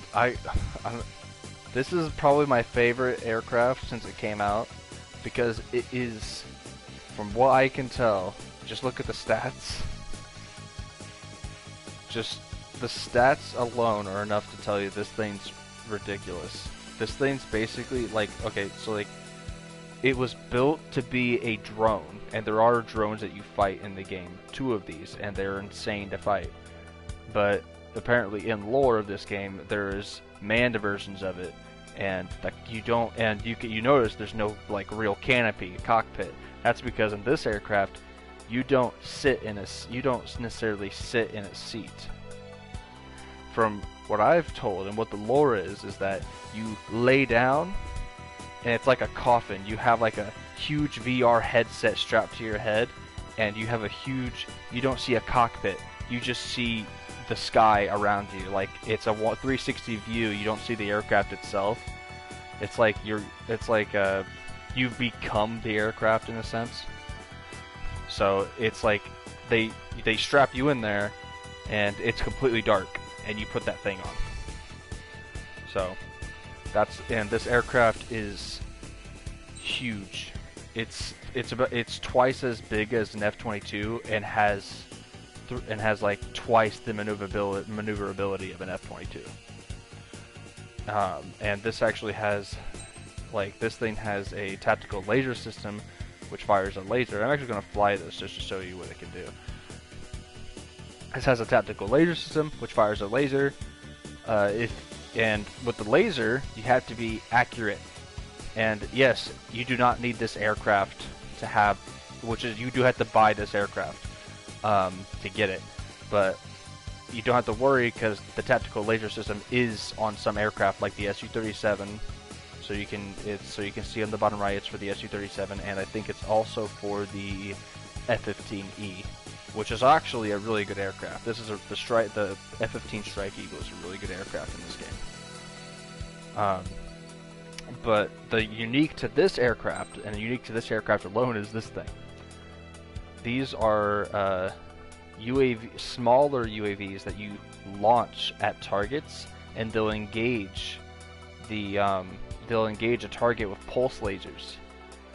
is probably my favorite aircraft since it came out, because it is, from what I can tell, just look at the stats. Just the stats alone are enough to tell you this thing's ridiculous. This thing's basically like, okay, so like, it was built to be a drone, and there are drones that you fight in the game, 2 of these, and they're insane to fight. But apparently in lore of this game, there's manned versions of it, and like you notice there's no like real canopy, cockpit. That's because in this aircraft, you don't necessarily sit in a seat. From what I've told and what the lore is that you lay down and it's like a coffin. You have like a huge VR headset strapped to your head, and you have you don't see a cockpit, you just see the sky around you. Like it's a 360 view, you don't see the aircraft itself. It's like you've become the aircraft in a sense. So it's like they strap you in there and it's completely dark, and you put that thing on. So and this aircraft is huge. It's twice as big as an F-22 and has like twice the maneuverability of an F-22. And this actually has, like, this thing has a tactical laser system which fires a laser. I'm actually going to fly this just to show you what it can do. This has a tactical laser system which fires a laser. And with the laser, you have to be accurate. And yes, you do not need this aircraft to have, you do have to buy this aircraft to get it. But you don't have to worry, because the tactical laser system is on some aircraft like the Su-37. So you can see on the bottom right, it's for the Su-37, and I think it's also for the F-15E, which is actually a really good aircraft. This is the F-15 Strike Eagle is a really good aircraft in this game. But the unique to this aircraft, and unique to this aircraft alone, is this thing. These are smaller UAVs that you launch at targets, and they'll engage a target with pulse lasers.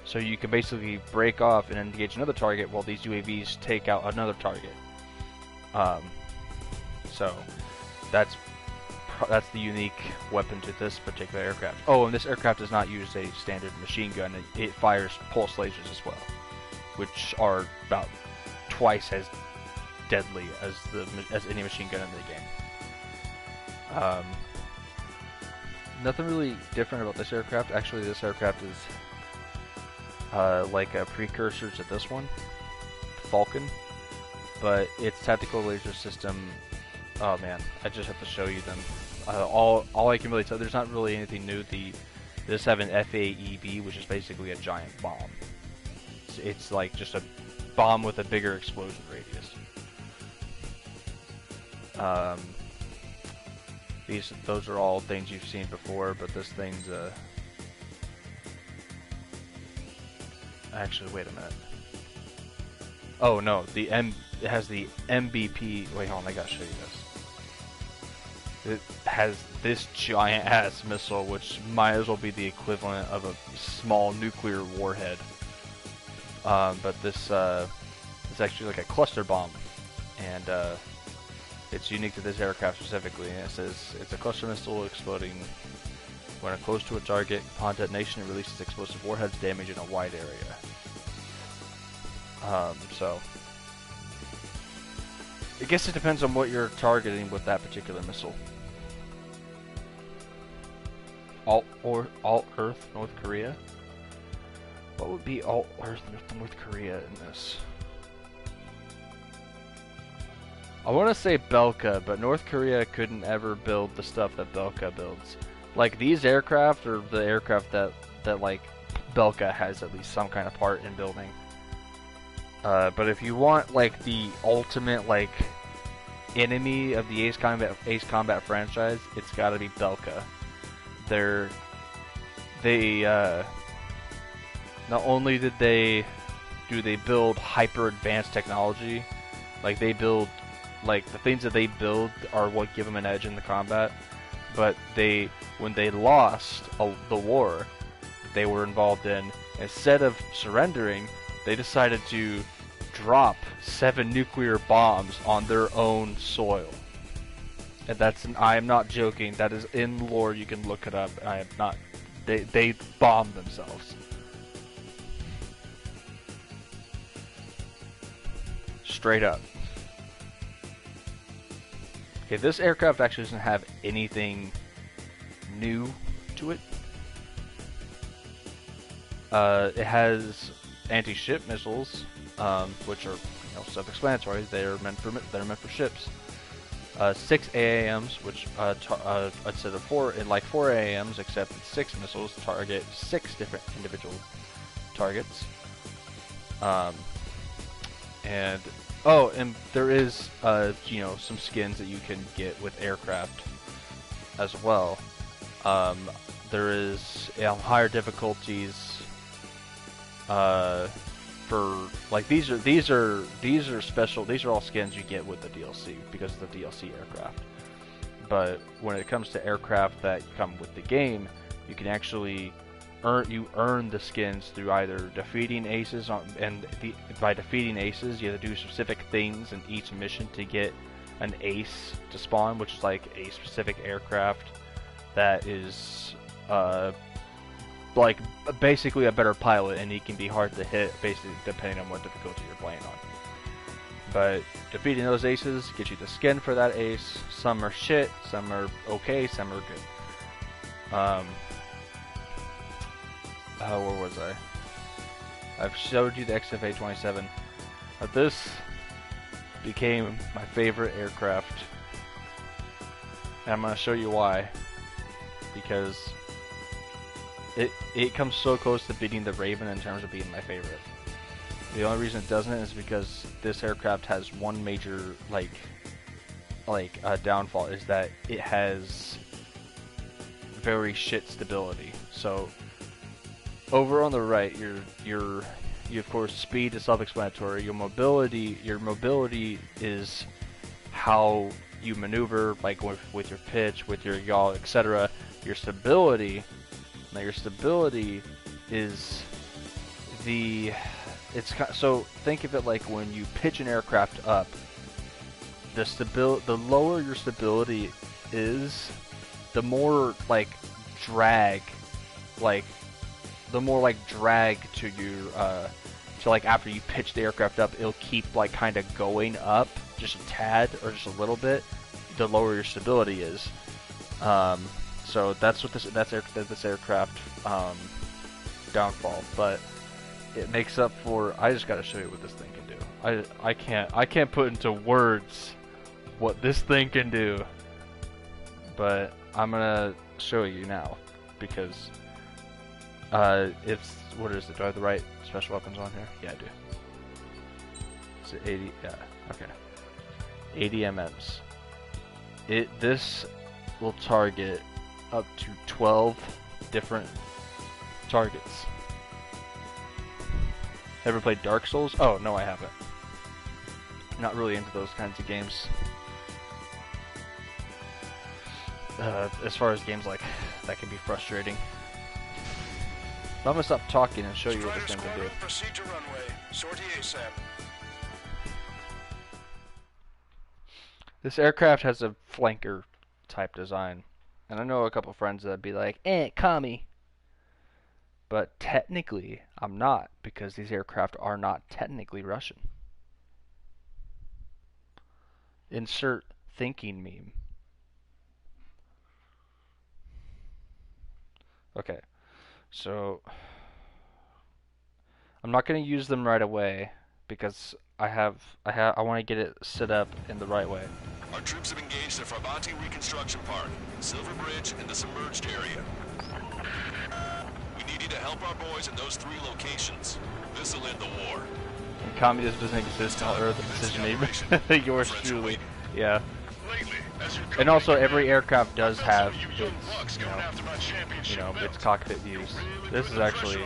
So you can basically break off and engage another target while these UAVs take out another target. So that's that's the unique weapon to this particular aircraft. Oh, and this aircraft does not use a standard machine gun. It fires pulse lasers as well, which are about twice as deadly as any machine gun in the game. Nothing really different about this aircraft. Actually, this aircraft is like a precursor to this one, Falcon, but its tactical laser system. Oh man, I just have to show you them. All I can really tell, there's not really anything new. They just have an FAEB, which is basically a giant bomb. It's like just a bomb with a bigger explosion radius. Those are all things you've seen before, but this thing's actually, wait a minute. Oh no, it has the MBP. Wait, hold on, I gotta show you this. It has this giant ass missile, which might as well be the equivalent of a small nuclear warhead. But this is actually like a cluster bomb, and it's unique to this aircraft specifically. And it says it's a cluster missile exploding when close to a target. Upon detonation, it releases explosive warheads, damaging a wide area. So I guess it depends on what you're targeting with that particular missile. Alt-Earth North Korea? What would be Alt-Earth North Korea in this? I want to say Belka, but North Korea couldn't ever build the stuff that Belka builds. Like, these aircraft are the aircraft that like Belka has at least some kind of part in building. But if you want like the ultimate like enemy of the Ace Combat franchise, it's got to be Belka. They not only do they build hyper advanced technology, like they build like the things that they build are what give them an edge in the combat. But when they lost the war they were involved in, instead of surrendering, they decided to drop 7 nuclear bombs on their own soil. And I am not joking, that is in lore, you can look it up. I am not, they bombed themselves. Straight up. Okay, this aircraft actually doesn't have anything new to it. It has anti-ship missiles, which are self-explanatory. They're meant for ships. 6 AAMs, which instead of 4 AAMs, except 6 missiles target 6 different individual targets. And there is some skins that you can get with aircraft as well. There is higher difficulties for like these are special. These are all skins you get with the DLC because of the DLC aircraft. But when it comes to aircraft that come with the game, you can actually earn the skins through either defeating aces by defeating aces, you have to do specific things in each mission to get an ace to spawn, which is like a specific aircraft that is like basically a better pilot, and he can be hard to hit basically depending on what difficulty you're playing on. But defeating those aces gets you the skin for that ace. Some are shit, some are okay, some are good. Where was I? I've showed you the XFA-27. This became my favorite aircraft, and I'm going to show you why. Because it comes so close to beating the Raven in terms of being my favorite. The only reason it doesn't is because this aircraft has one major downfall, is that it has very shit stability. So over on the right, you of course, speed is self-explanatory. Your mobility is how you maneuver, like with your pitch, with your yaw, etc. Your stability. Now your stability is so think of it like when you pitch an aircraft up. The lower your stability is, the more like drag, the more like drag to your so like after you pitch the aircraft up, it'll keep like kind of going up just a tad or just a little bit, the lower your stability is. So that's what this aircraft downfall, but it makes up for. I just gotta show you what this thing can do. I can't put into words what this thing can do, but I'm gonna show you now because it's, what is it? Do I have the right special weapons on here? Yeah, I do. Is it 80? Yeah. Okay. 80 MMs. This will target up to 12 different targets. Ever played Dark Souls? Oh, no, I haven't. Not really into those kinds of games. As far as games like that can be frustrating. But I'm gonna stop talking and show you what this thing can do. Proceed to runway. Sortie ASAP. This aircraft has a flanker type design. And I know a couple friends that'd be like, commie. But technically, I'm not, because these aircraft are not technically Russian. Insert thinking meme. Okay, so I'm not going to use them right away because I want to get it set up in the right way. Our troops have engaged the Farbanti Reconstruction Park, Silver Bridge, and the submerged area. We need you to help our boys in those 3 locations. This'll end the war. And communism doesn't exist on Earth, decision made. Yours truly. Yeah. And also, every aircraft does have its, you know, its cockpit views. This is actually,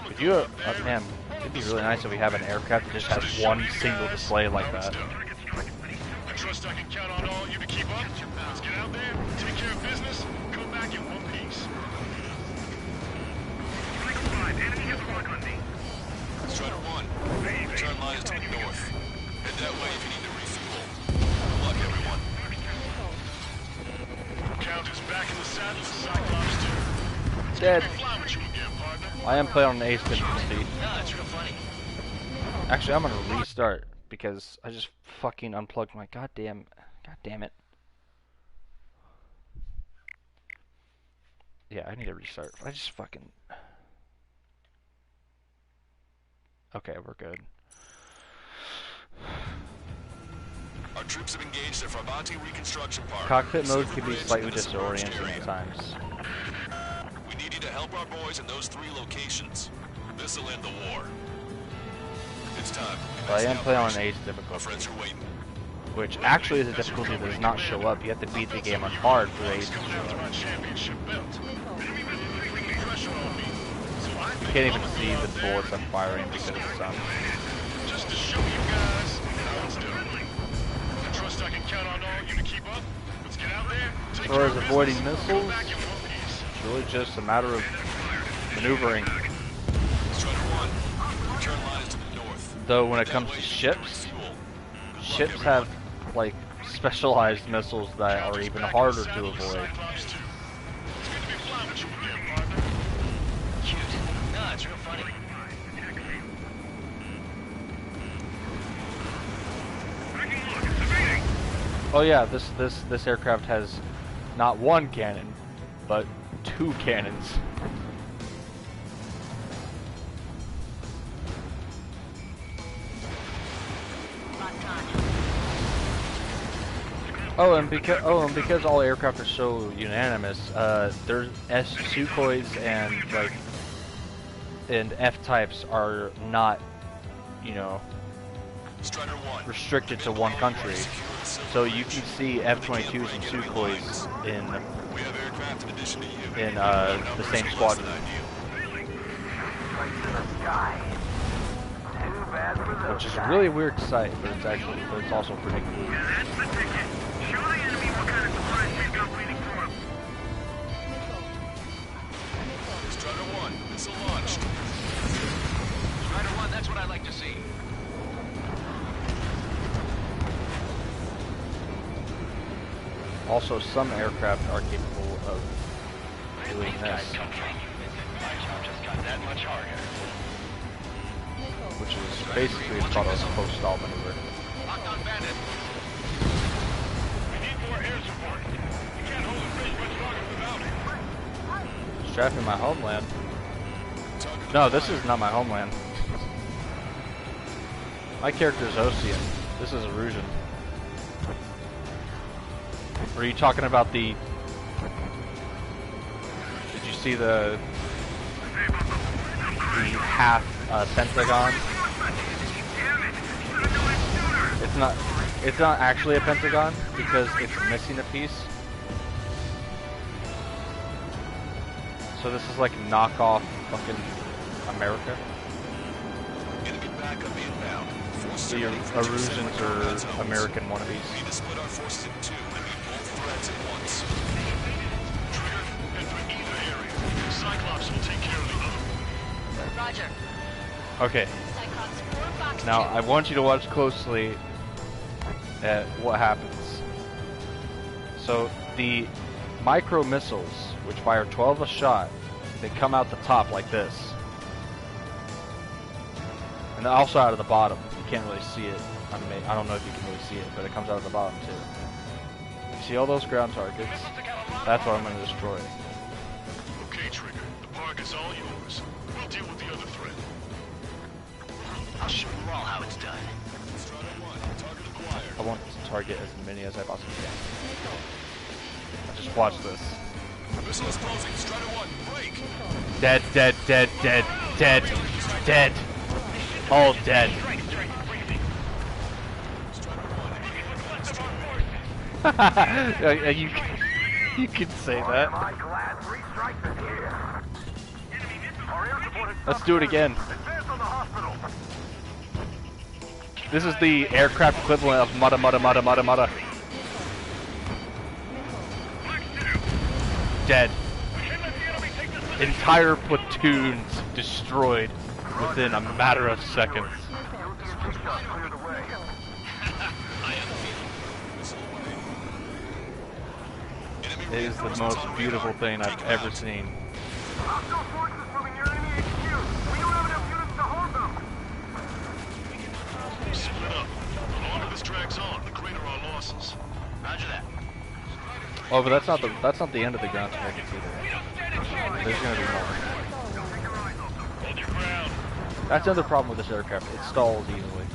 if you, man, it'd be really nice if we have an aircraft that just has one single display like that. I trust I can count on all you to keep up. Let's get out there, take care of business, come back in one piece. Strider 1, return line is to the north. Head that way if you need to refuel. Good luck, everyone. Count is back in the saddle, Cyclops 2. Dead. Fly with you again, partner. I am playing on the A-Spin speed. No, it's real funny. Actually, I'm gonna restart because I just fucking unplugged my god damn it. Yeah, I need to restart. I just fucking. Okay, we're good. Our troops have engaged the Farbanti Reconstruction Park. Cockpit mode Silver can be Bridge, slightly and the submerged disorienting area. at times. We need you to help our boys in those 3 locations. This'll end the war. It's time. But I am playing on an Ace Our difficulty, friends are waiting. which actually is a difficulty that does not show up. You have to beat the game on hard for Ace to Coming show after up. my championship belt. Pressure on me. So I You think can't even I'm see gonna the go out bullets there I'm firing because of the sound. just to show you guys how it's done. I trust I can count on all you to keep up. Let's get out there, take As care far of as avoiding business, come missiles, back in one piece. it's really just a matter of maneuvering. Strider 1, return line is to the north. Though when it That comes way to if you need ships, refuel. Good luck, ships everyone. have like specialized missiles that are even harder to avoid. Cyclops 2. It's good to be flying with you again, partner. Cute. No, it's real funny. Oh yeah, this aircraft has not one cannon, but 2 cannons. Locked on. Oh, and because all aircraft are so unanimous, there's Sukhois and F types are not, you know, Strider 1. restricted to one country. So you can see F-22s and Sukhois in We have aircraft in addition to you. in the same squadron. Which is a really weird sight, but it's also pretty cool. That's the ticket. Show the enemy what kind of surprise we've got waiting for him. Strider 1, missile launched. Strider 1, that's what I like to see. Also, some aircraft are capable of doing this, which is basically it's called a post-stall maneuver. Strafing my homeland. No, this is not my homeland. My character is Ocean. This is Erusian. Are you talking about the... Did you see the half pentagon? It's not actually a pentagon because it's missing a piece. So this is like knockoff fucking America. So your Erusians are American wannabes. We need to split our forces in two and meet both threats at once. Trigger, head for either area. Cyclops will take care of the other. Roger. Okay. Cyclops 4, Fox Now 2. I want you to watch closely at what happens. So the micro missiles, which fire 12 a shot, they come out the top like this. And they're also out of the bottom. You can't really see it. I don't know if you can really see it, but it comes out of the bottom too. You see all those ground targets? That's what I'm going to destroy. Okay, Trigger. The park is all yours. We'll deal with the other threat. I'll show them all how it's done. Strider 1, target acquired. I want to target as many as I possibly can. Now just watch this. Missile is closing. Strider 1, break. Dead, dead, dead, dead, dead, dead. All dead. you can say that. Let's do it again. This is the aircraft equivalent of Mata Mata Mata Mata Mata. Dead. Entire platoons destroyed within a matter of seconds. It is the most beautiful thing I've ever seen. Split up. The longer this drags on, the greater our losses. Roger that. Oh, but that's not the end of the ground targets either. There's gonna be more. Hold your ground. That's another problem with this aircraft. It stalls easily.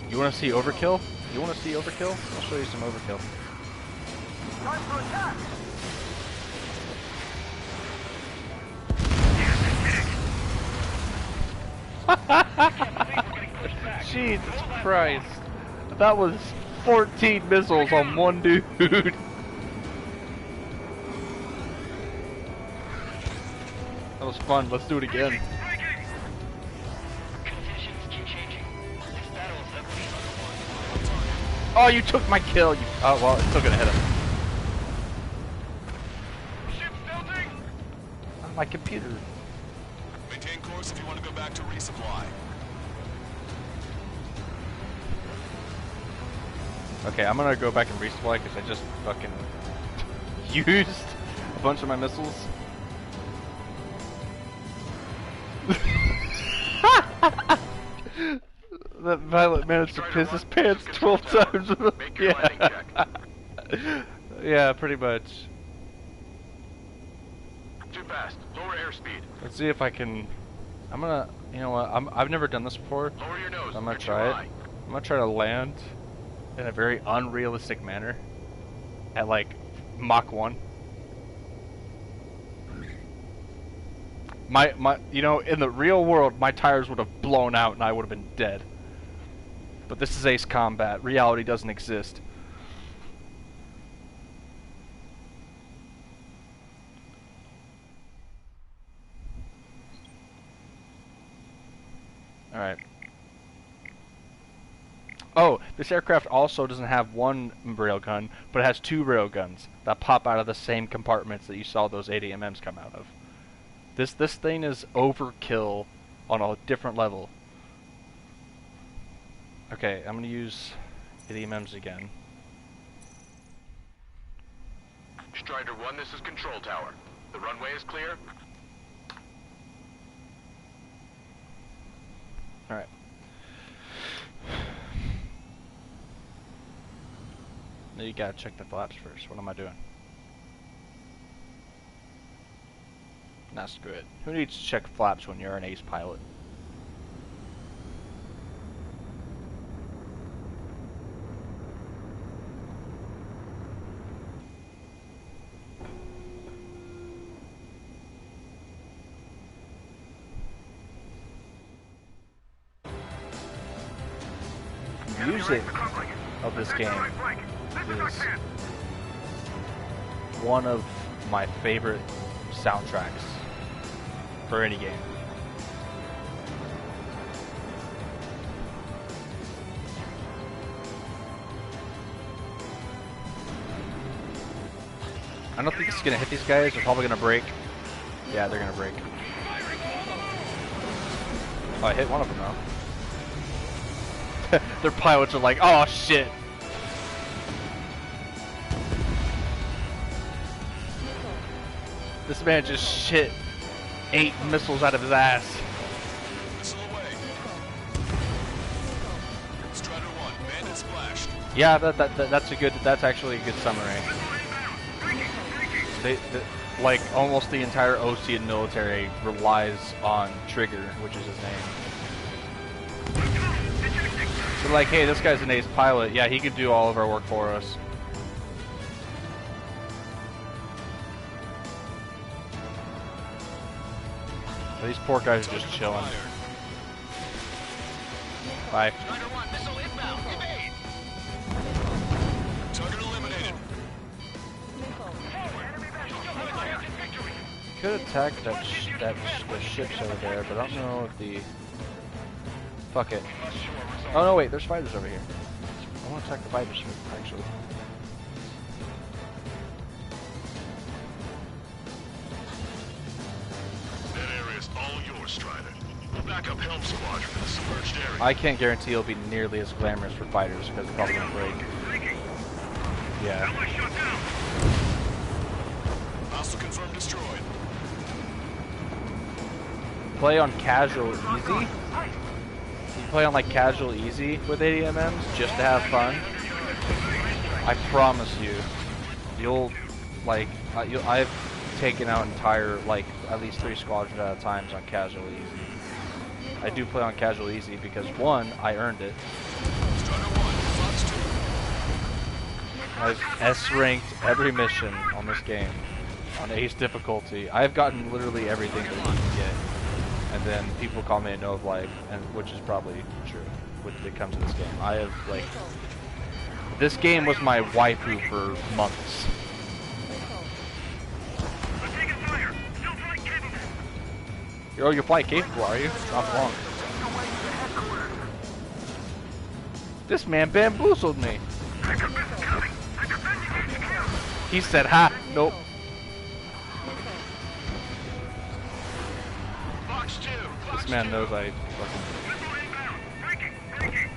You want to see overkill? You want to see overkill? I'll show you some overkill. Jesus Christ. That was 14 missiles on one dude. That was fun. Let's do it again. Oh, you took my kill. You. Oh, well, it's still gonna hit him. On my computer. Maintain course if you want to go back to resupply. Okay, I'm gonna go back and resupply because I just fucking used a bunch of my missiles. That Violet managed to piss his pants 12 times. Yeah. Yeah, pretty much. Too fast. Lower airspeed. Let's see if I can. I'm gonna. You know what? I've never done this before. Lower your nose. So I'm gonna Get try your it. eye. I'm gonna try to land in a very unrealistic manner at like Mach 1. You know, in the real world, my tires would have blown out and I would have been dead. But this is Ace Combat. Reality doesn't exist. Alright. Oh, this aircraft also doesn't have one railgun, but it has two railguns that pop out of the same compartments that you saw those 80mm come out of. This thing is overkill on a different level. Okay, I'm gonna use ADMMs again. Strider 1, this is Control Tower. The runway is clear. Alright. Now you gotta check the flaps first. What am I doing? Nah, screw it. Who needs to check flaps when you're an ace pilot? Music of this game is one of my favorite soundtracks for any game. I don't think it's gonna hit these guys. They're probably gonna break. Yeah, they're gonna break. Oh, I hit one of them though. Their pilots are like, oh shit. This man just shit 8 missiles out of his ass. Missile away. Strider 1, bandit splashed. Yeah, that's actually a good summary. Like almost the entire Osean military relies on Trigger, which is his name. They're like, hey, this guy's an ace pilot. Yeah, he could do all of our work for us. These poor guys are just chilling. Bye. Strider 1, missile inbound. Evade. Target eliminated. Could attack the ships over there, but I don't know if the... Fuck it. Oh no, wait, there's fighters over here. I want to attack the fighters, actually. That area's all yours, Strider. We'll back up Helm Squadron in the submerged area. I can't guarantee it'll be nearly as glamorous for fighters, because they're probably going to break. Yeah. Hostile confirmed destroyed. Play on casual easy? You play on like casual easy with ADMMs just to have fun? I promise you, you'll like I've taken out entire like at least 3 squadrons at a time on casual easy. I do play on casual easy because 1, I earned it. Strider 1, Fox 2. I've S-ranked every mission on this game on ace difficulty. I've gotten literally everything that you can get. And then people call me a no of life, and which is probably true when it comes to this game. I have like this game was my waifu for months. Oh, you're flight capable, are you? Not wrong. This man bamboozled me. He said, "Ha, nope." This man knows I fucking...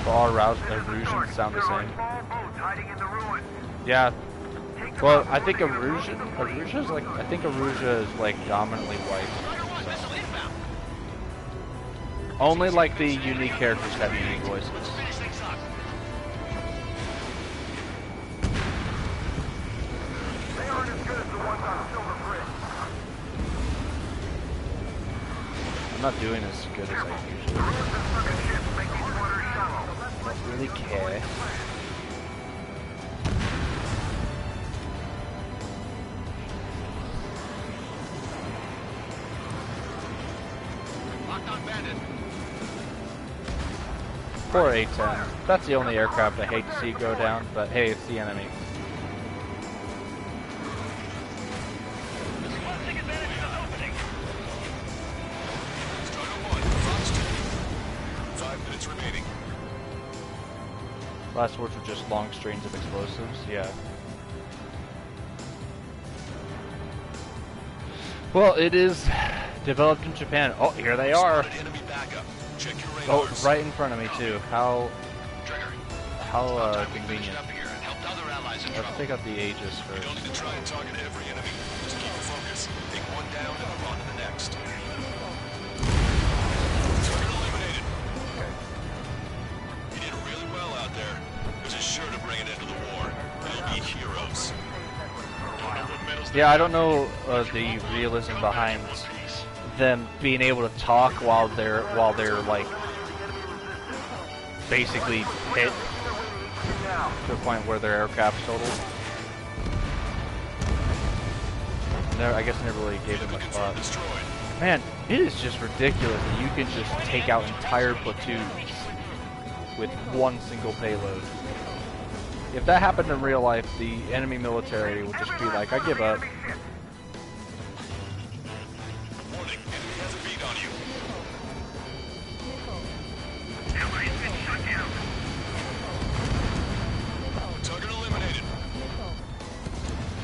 All Erusians sound the same. Yeah. Well, I think Arusia's like, I think Arusia is like dominantly white. So. Only like the unique characters have unique voices. I'm not doing as good as I usually do. I don't really care. Poor A-10. That's the only aircraft I hate to see go down, but hey, it's the enemy. Last words were just long strings of explosives, yeah. Well, it is developed in Japan. Oh, here they are. Enemy backup. Check your Oh, radars. right in front of me too. How convenient. Up here and helped other allies in Let's trouble. take out the Aegis You first. don't need to try and target every enemy. Just keep your focus. Take one down and move on to the next. Target eliminated. You did really well out there, which is sure to bring an end to the war. You'll be heroes. Yeah, I don't know the realism behind them being able to talk while they're like basically hit to a point where their aircraft's totaled. I guess never really gave them much thought. Man, it is just ridiculous that you can just take out entire platoons with one single payload. If that happened in real life, the enemy military would just be like, I give up. Warning, enemy has a beat on you. Target eliminated.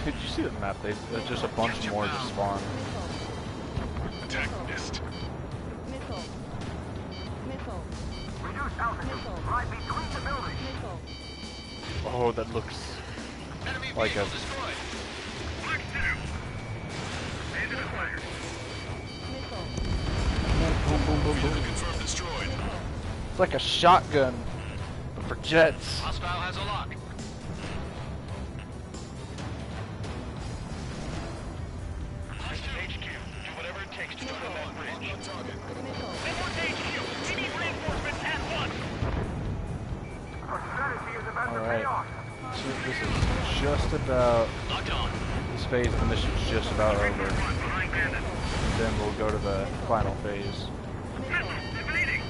Did you see the map? There's just a bunch more just spawn. Attack missed. Reduce altitude. Fly between the buildings. Oh, that looks Enemy like a... vehicle destroyed. Boom, boom, boom, boom. Confirmed destroyed. It's like a shotgun, but for jets. Hostile has a lock. HQ, do whatever it takes to defend that bridge. On target. Report HQ, we need reinforcements at once. Our strategy is about to Alright. pay off. So this is just about... Locked on. This phase of the mission is just about over. Behind bandits. Then we'll go to the final phase. Evading.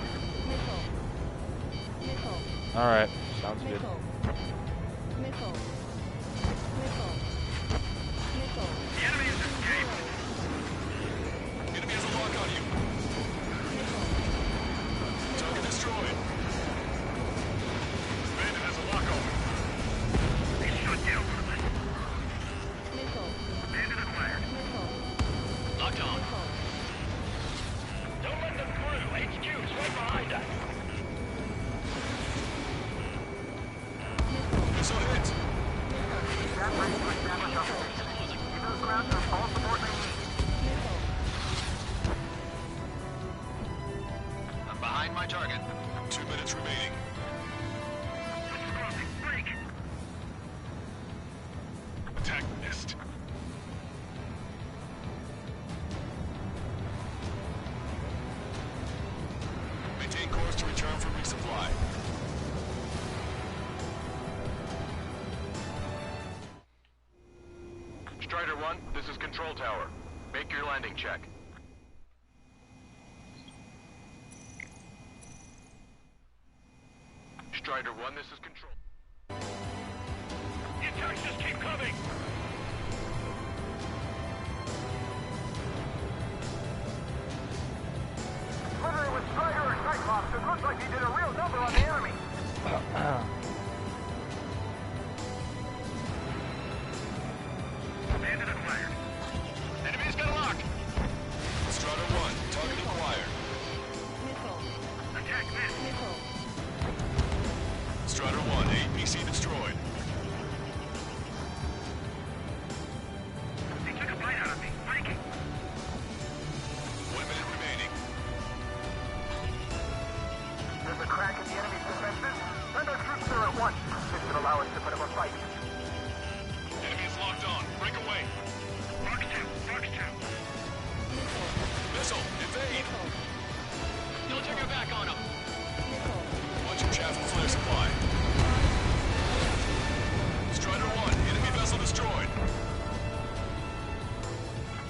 Alright, sounds good. The enemy has escaped. Enemy has a lock on you. Target destroyed. Bandit has a lock on. They shut down. Bandit acquired. Locked on. Don't let them through. HQ's right behind us. Missile hit. That ready to establish operations. Give those ground troops all support they need. I'm behind my target. 2 minutes remaining. Crossing. Break. Attack missed. Maintain course to return for resupply. Strider 1, this is Control Tower. Make your landing check. Strider 1, this is Control. The attacks just keep coming. Whether it was Strider or Cyclops, it looks like he did a real number on the enemy. Bandit acquired. Enemy's got a lock. Strider 1, target acquired. Attack missed. Strider 1, APC destroyed. They took a bite out of me. Breaking. 1 minute remaining. There's a crack in the enemy's defenses. Send our troops there at once. This should allow us to put up a fight. Enemy is locked on. Break away. Fox 2. Fox 2. Missile, evade. Don't turn your back on him. Watch your chaff and flare supply. Strider 1, enemy vessel destroyed.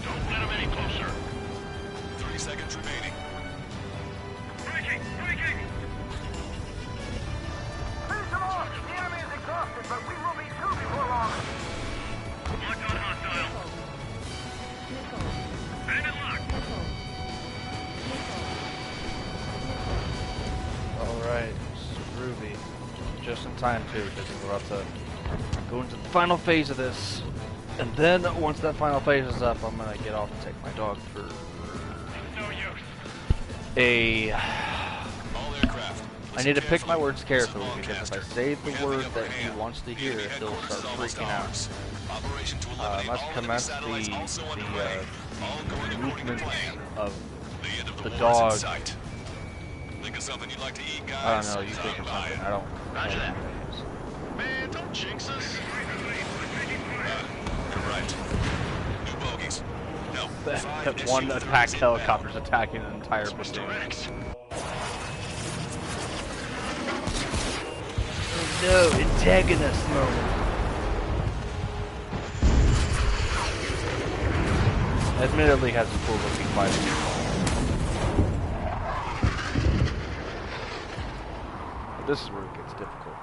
Don't let them any closer. 3 seconds remaining. Breaking. Breaking. Finish them off! The enemy is exhausted, but we will be too before long. Locked on hostile. Bandit locked. Alright, groovy. Just in time too, because we're about to go into the final phase of this. And then, once that final phase is up, I'm gonna get off and take my dog for No use. a All aircraft, I need to pick my words carefully, because if I say the word that he wants to hear, he'll start freaking out. Must commence the movement of the dog. I don't know, you think of something, I don't. Roger that. Man, don't jinx us. You're right. New bogeys. No. That one attack helicopter's attacking an entire platoon. Oh no, antagonist moment. Admittedly has a cool looking fighter. This is where it gets difficult.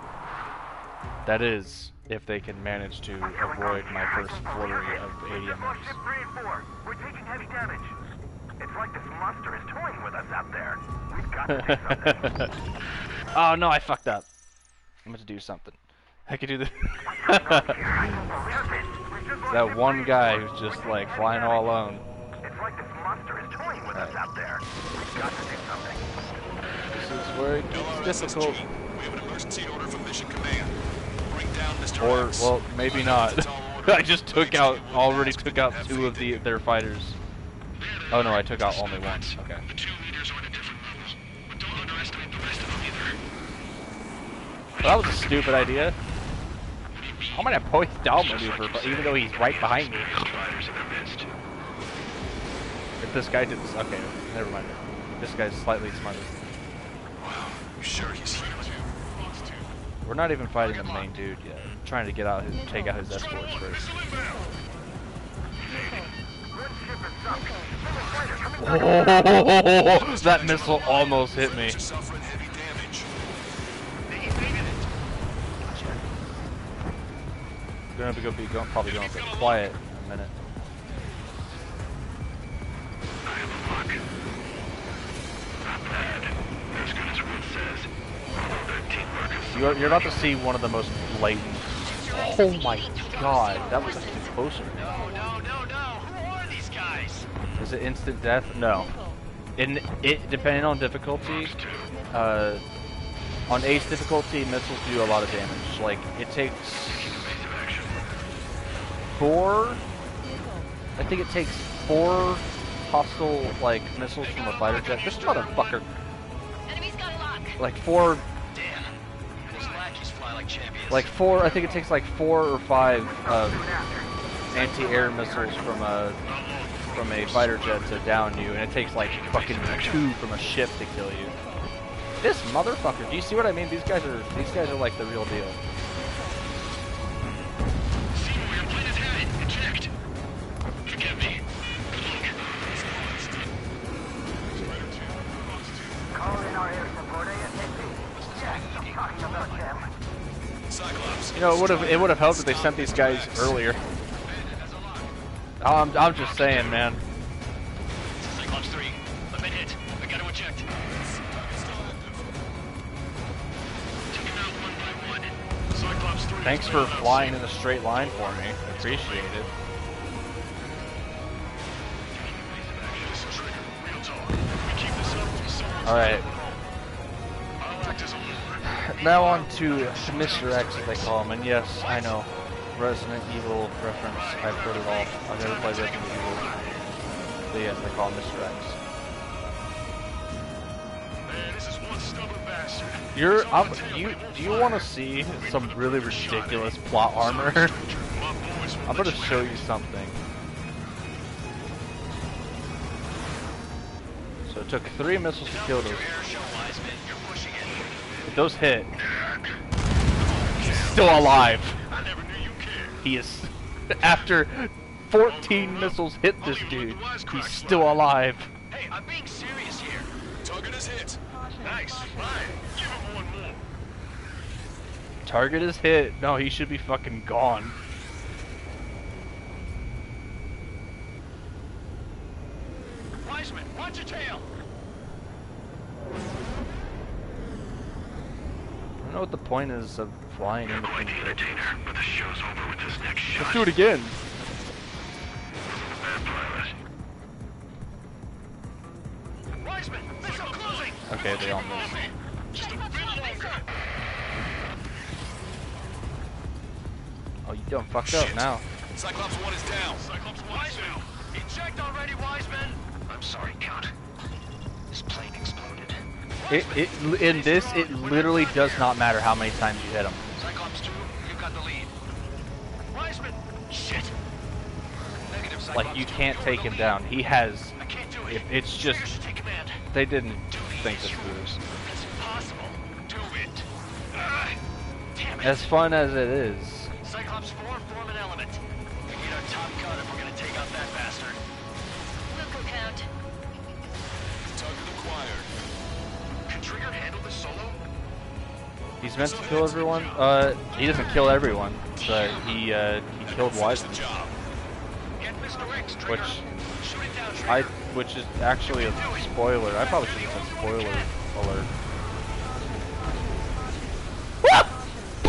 That is, if they can manage to avoid my first flurry of ADMs. Ship 3 and 4. We're taking heavy damage. It's like this monster is toying with us out there. We've got to do something. Oh no, I fucked up. I'm going to do something. I could do this. That one guy who's just like flying all alone. It's like this monster is toying with us out there. We've got to do something. This is where it gets difficult. We have an emergency order from Mission Command. Bring down Mr. Or, X. well, maybe not. I just already took out 2 of their fighters. Oh no, I took out only 1. Okay. The 2 leaders are at a different level, but don't underestimate the rest of them either. Well, that was a stupid idea. How am I gonna point down maneuver, but even though he's right behind me? If this guy did this, okay, never mind. This guy's slightly smarter. Wow, you sure he's here? We're not even fighting the main dude yet. I'm trying to take out his escorts first. Oh, that missile almost hit me. Suffering heavy damage. Probably going a bit quiet in a minute. You're about to see one of the most blatant. Oh my god, that was actually closer. No. Who are these guys? Is it instant death? No. Depending on difficulty, on ace difficulty, missiles do a lot of damage. Like, it takes 4. I think it takes 4 hostile missiles from a fighter jet. This motherfucker. Enemy's got a lock. Like 4. Damn. Those lackeys fly like champions. Like 4. I think it takes like 4 or 5 anti-air missiles from a fighter jet to down you, and it takes like fucking 2 from a ship to kill you. This motherfucker. Do you see what I mean? These guys are like the real deal. See where your plane is headed. Eject. Forgive me. Call in our air support ASAP. Yes, I'm talking about them. Cyclops. You know, it would have helped if they sent these guys earlier. I'm just saying, man. Cyclops 3. I've been hit. I gotta eject. Took him out one by one. Cyclops 3. Thanks for flying in a straight line for me. Appreciate it. This is Trigger. Real talk. We keep this up. Someone's Alright. I'll act as a lure. Now on to Mr. X, as they call him. And yes, I know. Resident Evil reference. I've heard it all. I've never played Resident Evil. But yes, they call him Mr. X. Man, this is one stubborn bastard. Do you want to see some really ridiculous plot armor? My boys will I'm let gonna you show have you something. So it took 3 missiles to kill those. Air show, Wiseman. You're pushing it. If those hit, he's still alive. I never knew you cared. He is, after 14 missiles hit this dude, he's still alive. Hey, I'm being serious here. Target is hit. Nice. Fine. Give him one more. Target is hit. No, he should be fucking gone. Wiseman, watch your tail. I don't know what the point is of flying in between bridges. But the show's over with this next shot. Let's do it again. Bad pilot. Wiseman, missile closing. Okay, they all missed. Just a bit you done fucked up Shit. now. Cyclops 1 is down. Cyclops 1 is down. Eject already, Wiseman! I'm sorry, Count. This plane exploded. In this, it literally does not matter how many times you hit him. Cyclops 2, you've got the lead. Wiseman! Shit. Negative, Cyclops Like, you 2, can't you're take the him lead. down. He has. I can't do it. It's just. Triggers, take command. They didn't think this through. It's impossible. Do it. Damn it. As fun as it is. Cyclops 4, form an element. We need our top gun if we're gonna take out that bastard. Wilco count. Target acquired. Can Trigger handle this solo? He's meant to kill everyone. He doesn't kill everyone, but he killed Wiseman, Good job. Get Mr. X, Trigger. which Shoot it down, Trigger. which is actually a spoiler. I probably should have said spoiler alert.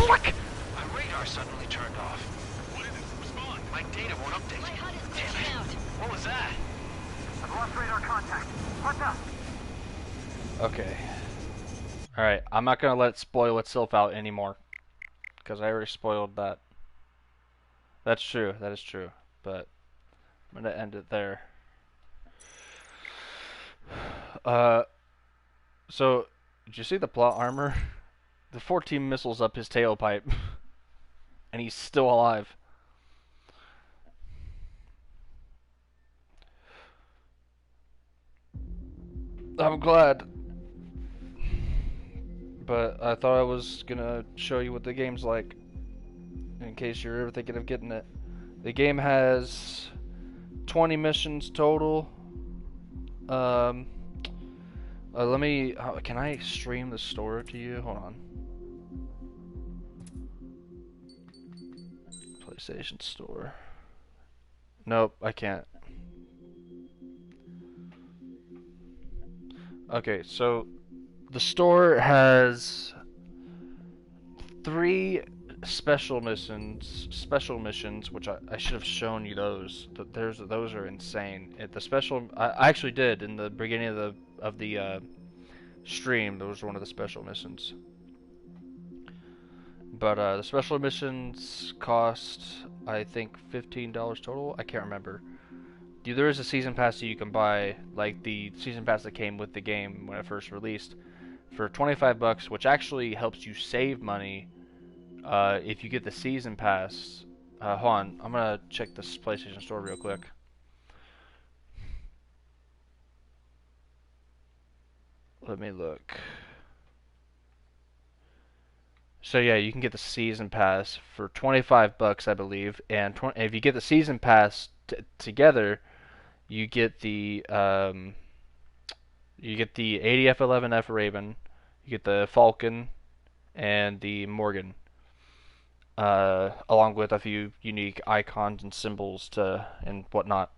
My radar suddenly turned off. What is it? Respond. My data won't update. My HUD is Damn glitching it. out. What was that? I've lost radar contact. What's up? Okay. Alright, I'm not gonna let it spoil itself out anymore. Because I already spoiled that. That's true, that is true. But I'm gonna end it there. So did you see the plot armor? The 14 missiles up his tailpipe. And he's still alive. I'm glad. But I thought I was gonna show you what the game's like, in case you're ever thinking of getting it. The game has 20 missions total. Let me. Can I stream the store to you? Hold on. PlayStation Store. Nope, I can't. Okay, so the store has 3 special missions, which I should have shown you those. Those are insane. The special I actually did in the beginning of the stream. Those were one of the special missions. But the special missions cost, I think, $15 total. I can't remember. There is a season pass that you can buy, like the season pass that came with the game when it first released, for $25, which actually helps you save money if you get the season pass. Hold on, I'm gonna check this PlayStation Store real quick. Let me look. So yeah, you can get the season pass for $25, I believe, and if you get the season pass together, you get the ADF-11F Raven, you get the Falcon, and the Morgan, along with a few unique icons and symbols and whatnot.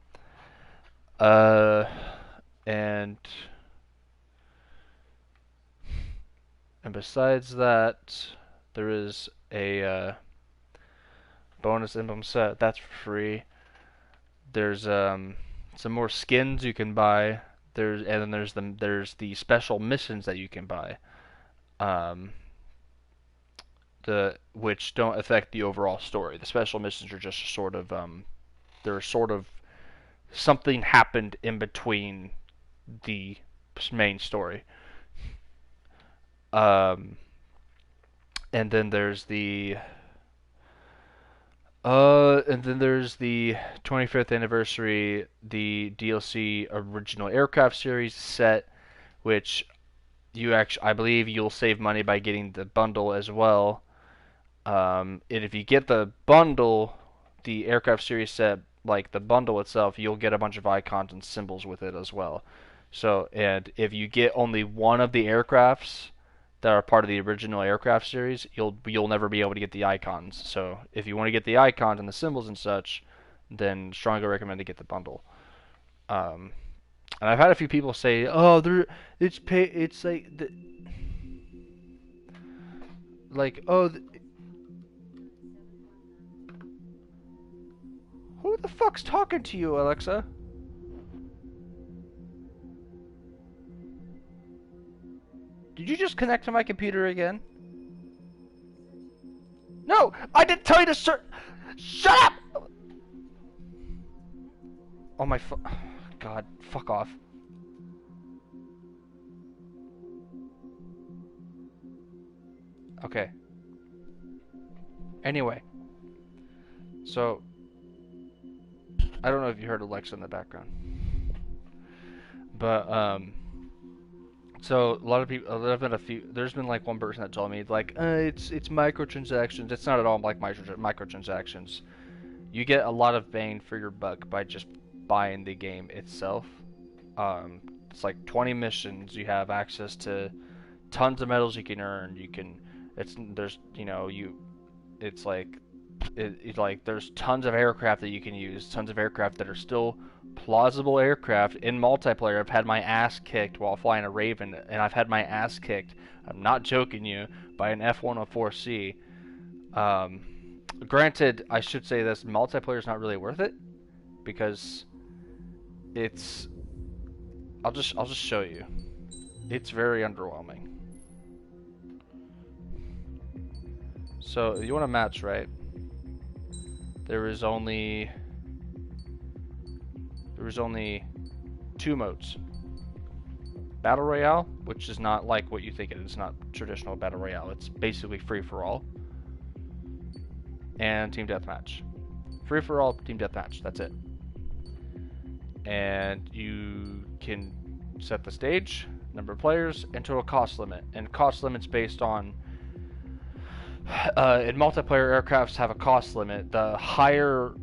And besides that, there is a bonus emblem set that's for free. There's some more skins you can buy. And then there's the special missions that you can buy. Which don't affect the overall story. The special missions are just sort of they're sort of something happened in between the main story. And then there's the 25th anniversary, the DLC original aircraft series set, which I believe you'll save money by getting the bundle as well. And if you get the bundle, the aircraft series set, like the bundle itself, you'll get a bunch of icons and symbols with it as well. So, and if you get only one of the aircrafts that are part of the original aircraft series, you'll never be able to get the icons. So if you want to get the icons and the symbols and such, then strongly recommend to get the bundle. And I've had a few people say, "Oh, it's like who the fuck's talking to you, Alexa?" Did you just connect to my computer again? No, I didn't tell you to search. Shut up! Oh my God, fuck off. Okay. Anyway. So, I don't know if you heard Alexa in the background. But, so a lot of people, there's been like one person that told me, like, it's microtransactions. It's not at all like microtransactions. You get a lot of bang for your buck by just buying the game itself. It's like 20 missions. You have access to tons of medals you can earn. There's tons of aircraft that you can use. Tons of aircraft that are still plausible aircraft in multiplayer. I've had my ass kicked while flying a Raven, and I've had my ass kicked, I'm not joking you, by an F-104C. Granted, I should say this, multiplayer is not really worth it, because I'll just show you. It's very underwhelming. So, you want a match, right? There was only 2 modes. Battle Royale, which is not like what you think it is. It's not traditional Battle Royale. It's basically free-for-all. And Team Deathmatch. Free-for-all, Team Deathmatch. That's it. And you can set the stage, number of players, and total cost limit. And cost limit's based on... in multiplayer, aircrafts have a cost limit. The higher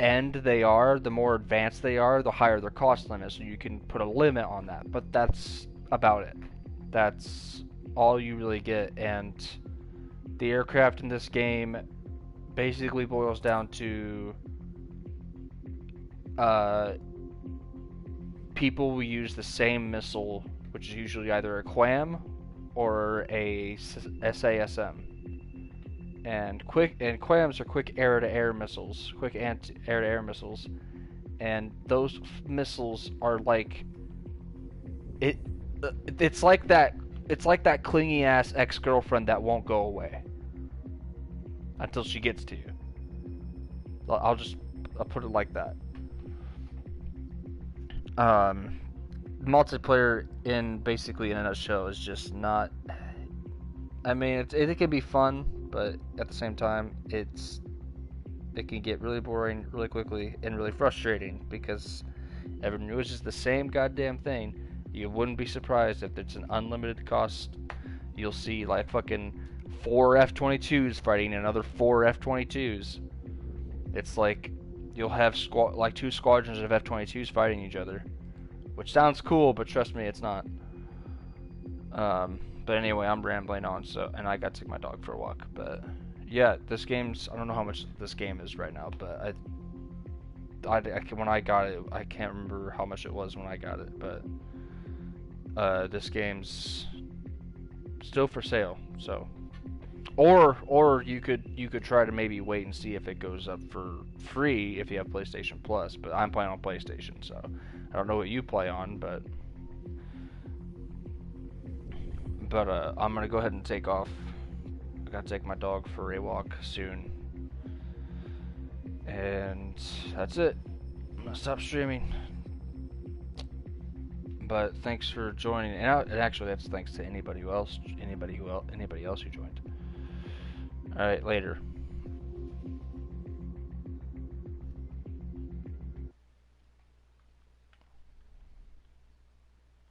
end they are, the more advanced they are, the higher their cost limit. So you can put a limit on that. But that's about it. That's all you really get. And the aircraft in this game basically boils down to people will use the same missile, which is usually either a QAM or a SASM. And QAMs are quick air-to-air missiles, quick air-to-air missiles, and those missiles are like it's like that clingy ass ex-girlfriend that won't go away until she gets to you. I'll put it like that. Multiplayer in a nutshell is just not. I mean, it can be fun, but at the same time, it can get really boring really quickly and really frustrating because everyone knows it's the same goddamn thing. You wouldn't be surprised if it's an unlimited cost. You'll see like fucking 4 F-22s fighting another 4 F-22s. It's like you'll have 2 squadrons of F-22s fighting each other, which sounds cool, but trust me, it's not. But anyway, I'm rambling on, and I got to take my dog for a walk. But yeah, I don't know how much this game is right now, but when I got it, I can't remember how much it was when I got it, but this game's still for sale. So, or you could try to maybe wait and see if it goes up for free if you have PlayStation Plus. But I'm playing on PlayStation, so I don't know what you play on, but I'm gonna go ahead and take off. I gotta take my dog for a walk soon, and that's it. I'm gonna stop streaming. But thanks for joining, and actually that's thanks to anybody else who joined. All right, later.